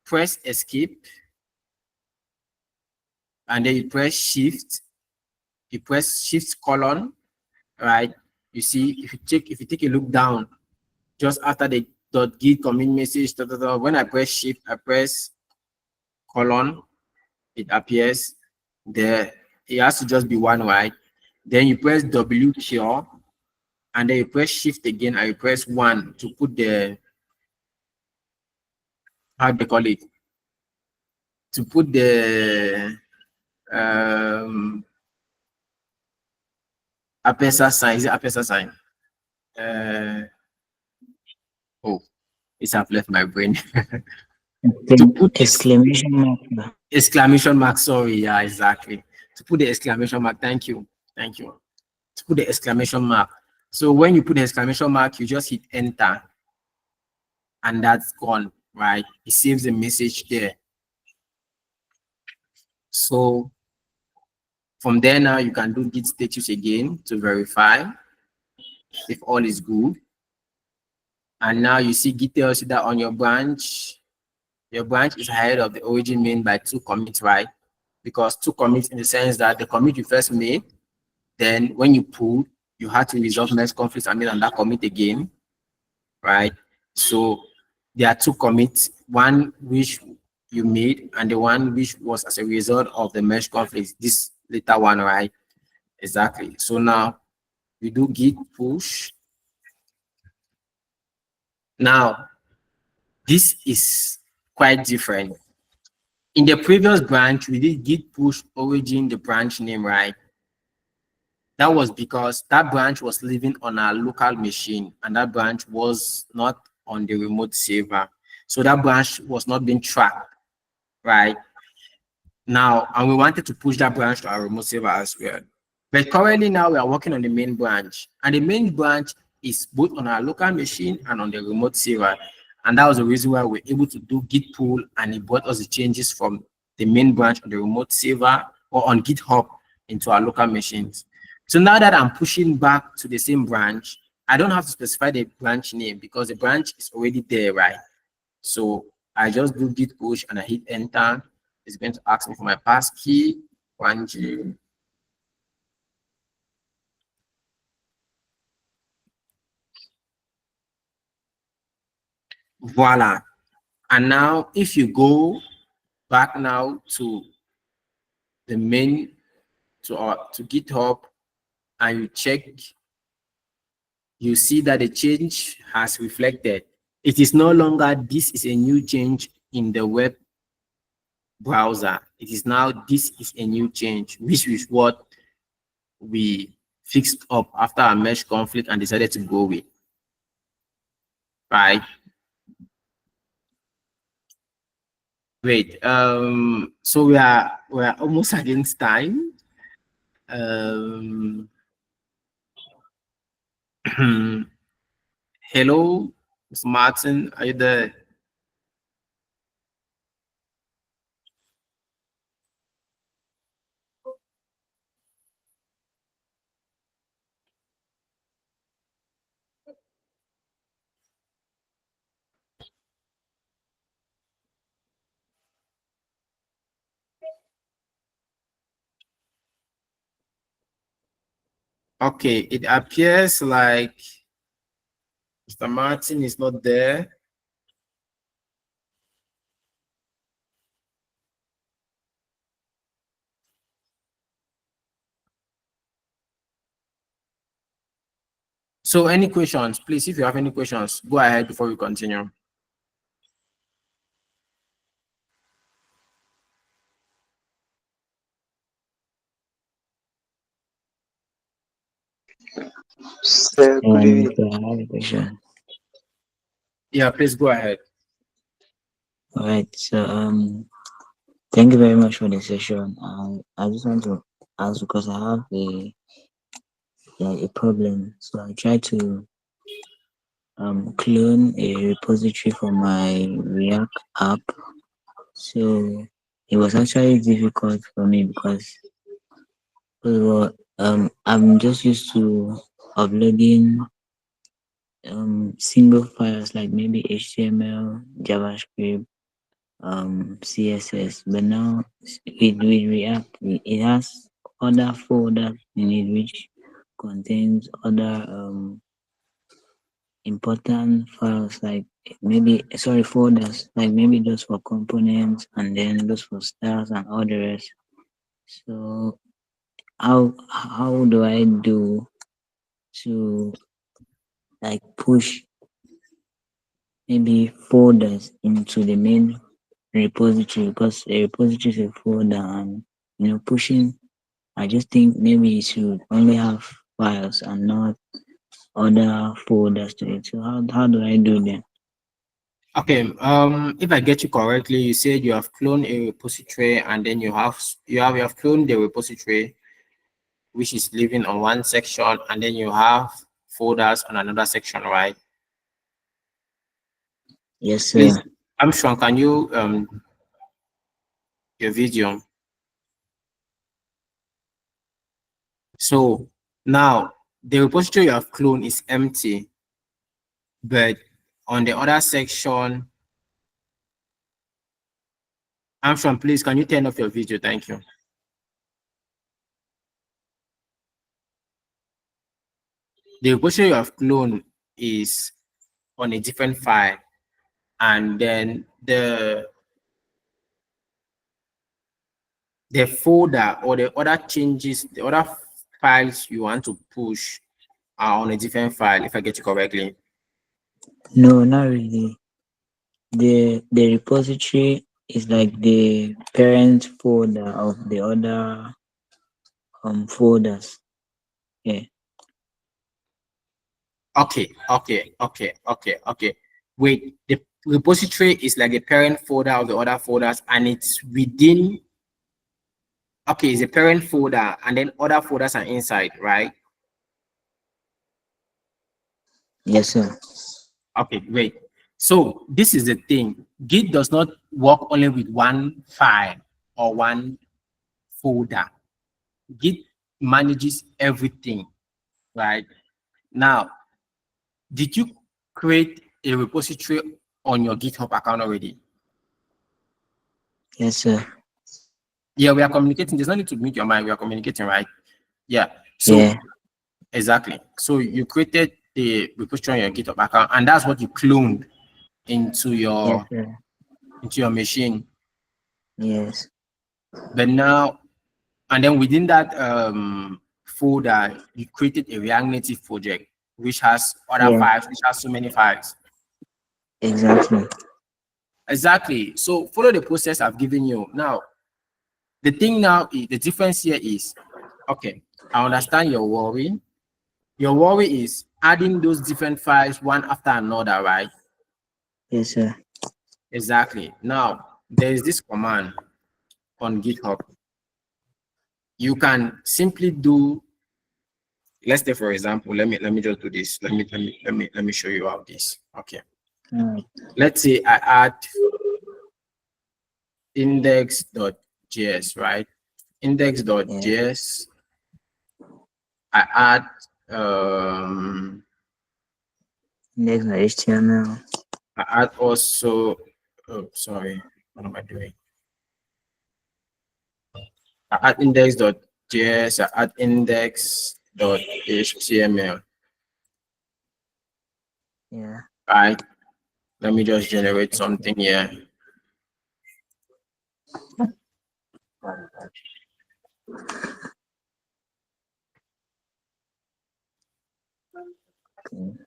press escape, and then you press shift. You press shift colon, right? You see, if you take a look down, just after the .git commit message, when I press shift, I press colon, it appears there. It has to just be one, right? Then you press W cure, and then you press shift again, and you press 1 to put the, how do they call it? To put the apesa sign. Is it apesa sign? Oh, it's have left my brain. To put exclamation mark. Exclamation mark, sorry, yeah, exactly. To put the exclamation mark, thank you. To put the exclamation mark. So when you put the exclamation mark, you just hit enter, and that's gone, right? It saves the message there. So from there now, you can do git status again to verify if all is good. And now you see git tells you that on your branch is ahead of the origin main by 2 commits, right? Because 2 commits in the sense that the commit you first made, then when you pull, you had to resolve mesh conflicts and then that commit again, right? So there are 2 commits, one which you made and the one which was as a result of the mesh conflicts, this later one, right? Exactly. So now we do git push. Now, this is quite different. In the previous branch, we did git push origin the branch name, right? That was because that branch was living on our local machine and that branch was not on the remote server. So that branch was not being tracked, right? Now, and we wanted to push that branch to our remote server as well. But currently now we are working on the main branch, and the main branch is both on our local machine and on the remote server. And that was the reason why we're able to do git pull, and it brought us the changes from the main branch on the remote server or on GitHub into our local machines. So now that I'm pushing back to the same branch, I don't have to specify the branch name because the branch is already there, right? So I just do git push and I hit enter. It's going to ask me for my passkey, Wandji. Voila. And now if you go back now to the main, to GitHub, and you check, you see that the change has reflected. It is no longer this is a new change in the web browser. It is now this is a new change, which is what we fixed up after our mesh conflict and decided to go with. Right? Wait, so we are almost against time. Hello, Mr. Martin, are you there? Okay, it appears like Mr. Martin is not there. So any questions, please, if you have any questions, go ahead before we continue. Sir, good evening. I have a question. Yeah, please go ahead. All right. So thank you very much for the session. I just want to ask because I have a problem. So I try to clone a repository for my React app. So it was actually difficult for me because I'm just used to uploading single files like maybe HTML, JavaScript, CSS, but now with React, it has other folders in it which contains other important files like folders like maybe those for components and then those for styles and all the rest. So how do I do to like push maybe folders into the main repository, because a repository is a folder, and pushing, I just think maybe it should only have files and not other folders to it. So how do I do that? Okay, if I get you correctly, you said you have cloned a repository and then you have cloned the repository which is living on one section, and then you have folders on another section, right? Yes, sir. Please, Armstrong, can you your video? So now the repository you have cloned is empty, but on the other section, Armstrong, please, can you turn off your video? Thank you. The repository you have cloned is on a different file, and then the folder or the other changes, the other files you want to push are on a different file, if I get you correctly. No, not really. The repository is like the parent folder of the other folders. Yeah. Okay. Wait, the repository is like a parent folder of the other folders, and it's within. Okay, it's a parent folder, and then other folders are inside, right? Yes, sir. Okay, great. So this is the thing. Git does not work only with one file or one folder. Git manages everything, right? Now, did you create a repository on your GitHub account already? Yes, sir. Yeah, we are communicating. There's no need to mute your mind. We are communicating, right? Yeah. So Yeah. exactly. So you created the repository on your GitHub account, and that's what you cloned into Yes, your sir. machine. Yes. But now, and then within that folder, you created a React Native project, which has other Yeah. files, which has so many files. Exactly. Exactly. So follow the process I've given you. Now, the thing now is the difference here is, okay, I understand your worry. Your worry is adding those different files one after another, right? Yes, sir. Exactly. Now, there is this command on GitHub. You can simply do, let's say for example, let me just do this. Let me show you how this. Okay. All right. Let's say I add index.js, right? Index.js. I add Next, my HTML. I add also, oh sorry, what am I doing? I add index.js, I add index.html. Yeah. Right. Let me just generate something here. Okay.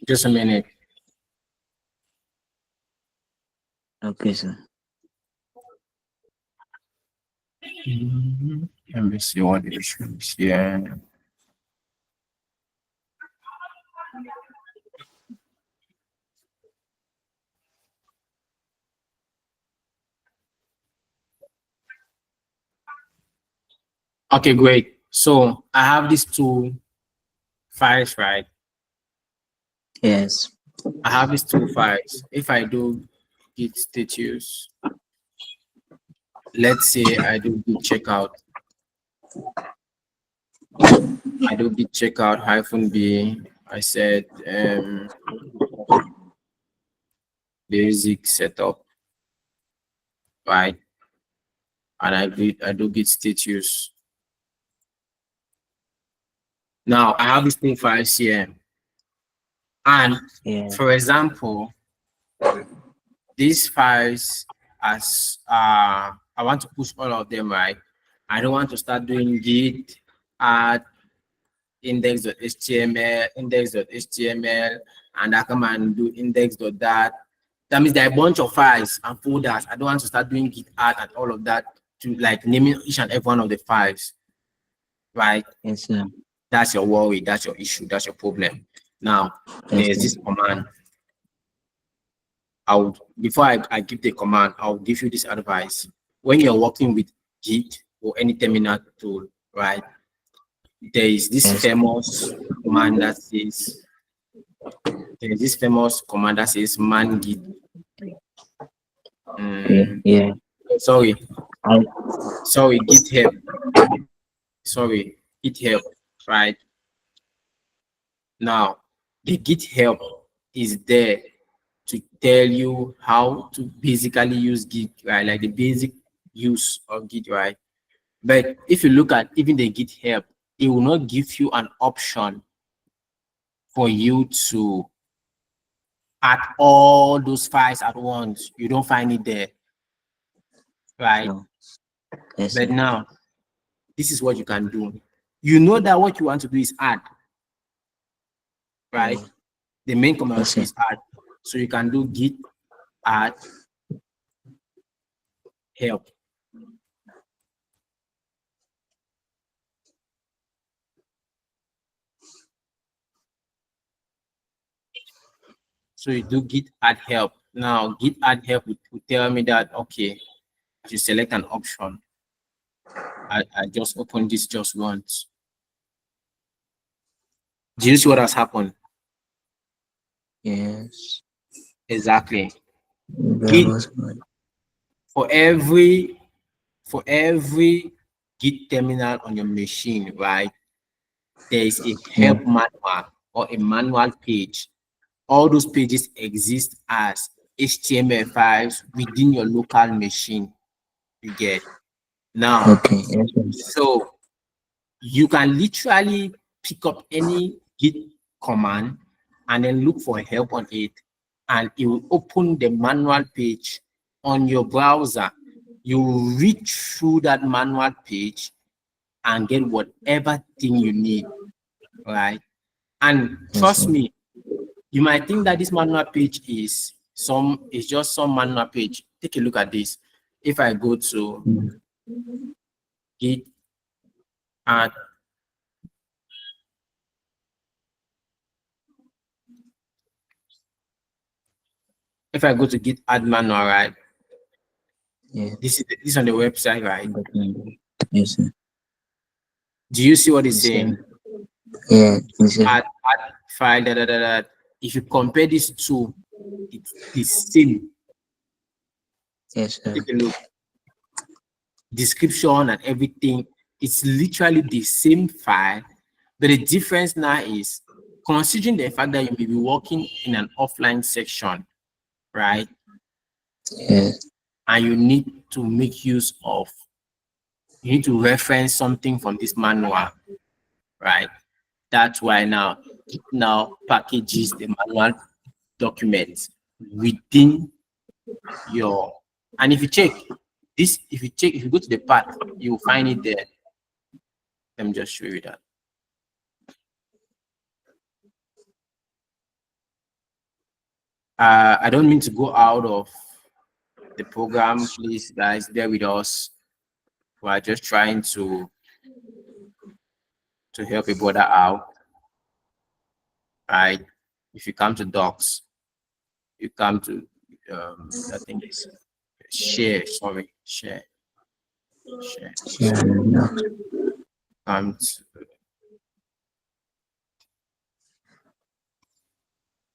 Just a minute. Okay, sir. Let me see what it is here. Okay, great. So I have these two files, right? Yes. I have these two files. If I do git status, let's say I do git checkout. I do git checkout -b. I said basic setup, right? And I do git status. Now I have these two files here. And Yeah. for example, these files as I want to push all of them, right? I don't want to start doing git add index.html, index.html, and I come and do index.dat, That means there are a bunch of files and folders. I don't want to start doing Git add and all of that to like naming each and every one of the files, right? Yes, sir. That's your worry, that's your issue, that's your problem. Now, Yes, there's sir. this command. Before I give the command, I'll give you this advice. When you're working with Git or any terminal tool, right? There is this Yes. famous command that says, man git. Okay. Yeah. Sorry, I, git help. Sorry, git help, right? Now, the git help is there to tell you how to basically use Git, right? Like the basic use of Git, right? But if you look at even the Git help, it will not give you an option for you to add all those files at once. You don't find it there, right? no. Yes, But sir. now, this is what you can do. You know that what you want to do is add, right? Yeah. The main command Yes, sir. is add. So you can do git add help. So you do git add help. Now git add help will tell me that, okay, you select an option. I just open this just once. Do you see what has happened? Yes. Exactly. That Git was good. for every Git terminal on your machine, right? There is a Yeah. help manual or a manual page. All those pages exist as HTML files within your local machine. You get now. Okay. Yes, sir. So you can literally pick up any Git command and then look for help on it, and it will open the manual page on your browser. You will read through that manual page and get whatever thing you need, right? And Yes, trust sir. me, you might think that this manual page is just some manual page. Take a look at this. If I go to Mm. Git add if I go to Git add manual, right? Yeah. This is on the website, right? Yes, sir. Do you see what it's Yes, saying? sir. Yeah. Yes, sir. Add file, da, da, da, da. If you compare these two, it's the same. Yes, sir. Take a look. Description and everything, it's literally the same file, but the difference now is considering the fact that you may be working in an offline section, right? Yeah. And you need to make use of, you need to reference something from this manual, right? That's why now it now packages the manual documents within your, and if you check this, if you go to the path, you will find it there. Let me just show you that. I don't mean to go out of the program. Please, guys, bear with us. We are just trying to help a brother out. Right? If you come to docs, you come to I think it's share. Sorry, share. Yeah. No. Come to,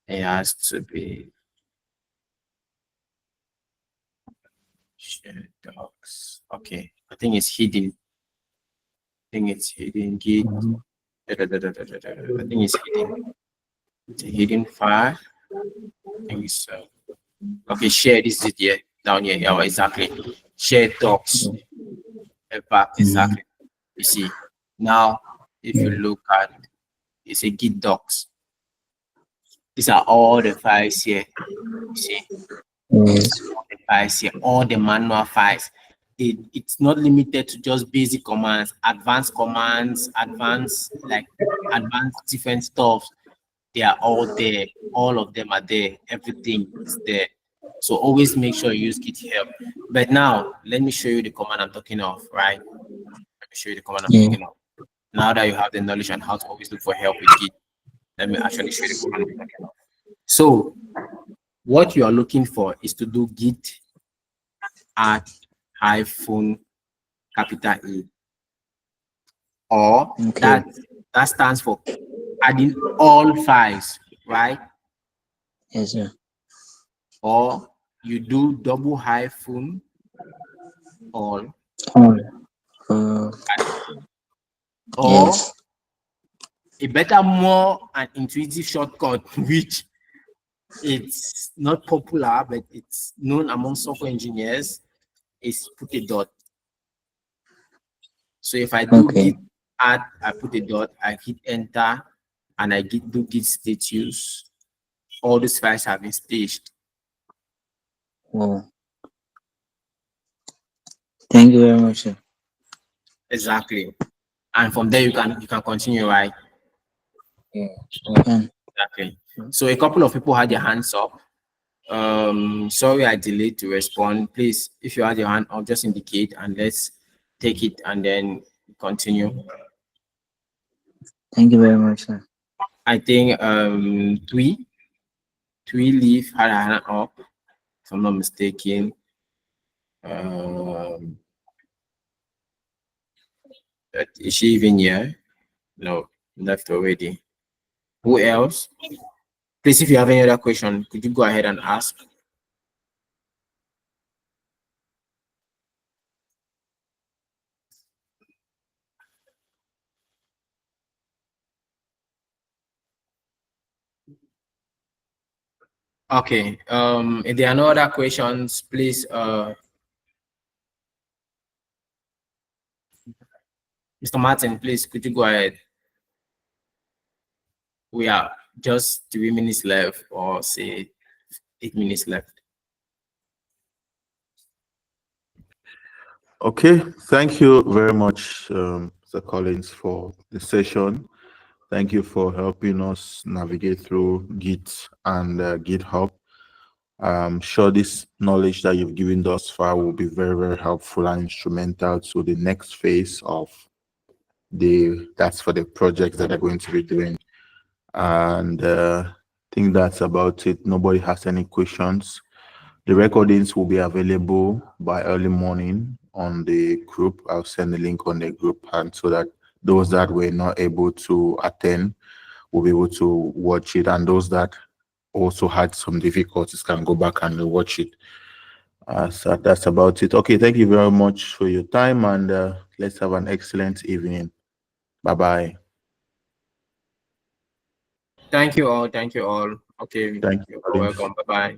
it has to be share docs. Okay, I think it's hidden. I think it's hidden. Git. Mhm. I think it's hidden. It's a hidden file. I think it's okay. Share, this is it here, down here. Yeah, exactly. Share docs. In fact, exactly. You see, now if you look at, it's a Git docs. These are all the files here. You see, Yes. all the files here, all the manual files. It's not limited to just basic commands, advanced different stuff. They are all there. All of them are there. Everything is there. So always make sure you use Git help. But now let me show you the command I'm talking of, right? Let me show you the command I'm Yeah. talking of. Now that you have the knowledge on how to always look for help with Git, let me actually show you the command I'm talking of. So what you are looking for is to do Git add hyphen capital E, or Okay. that stands for adding all files, right? Yes, sir. Or you do double hyphen all, All. Uh, or yes. a better, more an intuitive shortcut, which it's not popular, but it's known among software engineers, is put a dot. So if I do Okay. git add, I put a dot, I hit enter, and I do git status, all these files have been staged. Wow. Thank you very much, sir. Exactly. And from there you can continue, right? Yeah. Okay. Exactly. So a couple of people had their hands up. Sorry I delayed to respond. Please, if you had your hand up, just indicate and let's take it and then continue. Thank you very much, sir. I think Tui Leaf had a hand up, if I'm not mistaken. Um, is she even here? No, left already. Who else? Please, if you have any other question, could you go ahead and ask? Okay. If there are no other questions, please, Mr. Martin, please, could you go ahead? We are just 3 minutes left, or say 8 minutes left. Okay, thank you very much, Mr. Collins, for the session. Thank you for helping us navigate through Git and GitHub. I'm sure this knowledge that you've given thus far will be very, very helpful and instrumental to the next phase of that's for the projects that they're going to be doing. And I think that's about it. Nobody has any questions. The recordings will be available by early morning on the group. I'll send the link on the group, and so that those that were not able to attend will be able to watch it, and those that also had some difficulties can go back and watch it. So that's about it. Okay, thank you very much for your time, and let's have an excellent evening. Bye-bye. Thank you all. Thank you all. Okay. Thank you, You're Collins. welcome. Bye-bye.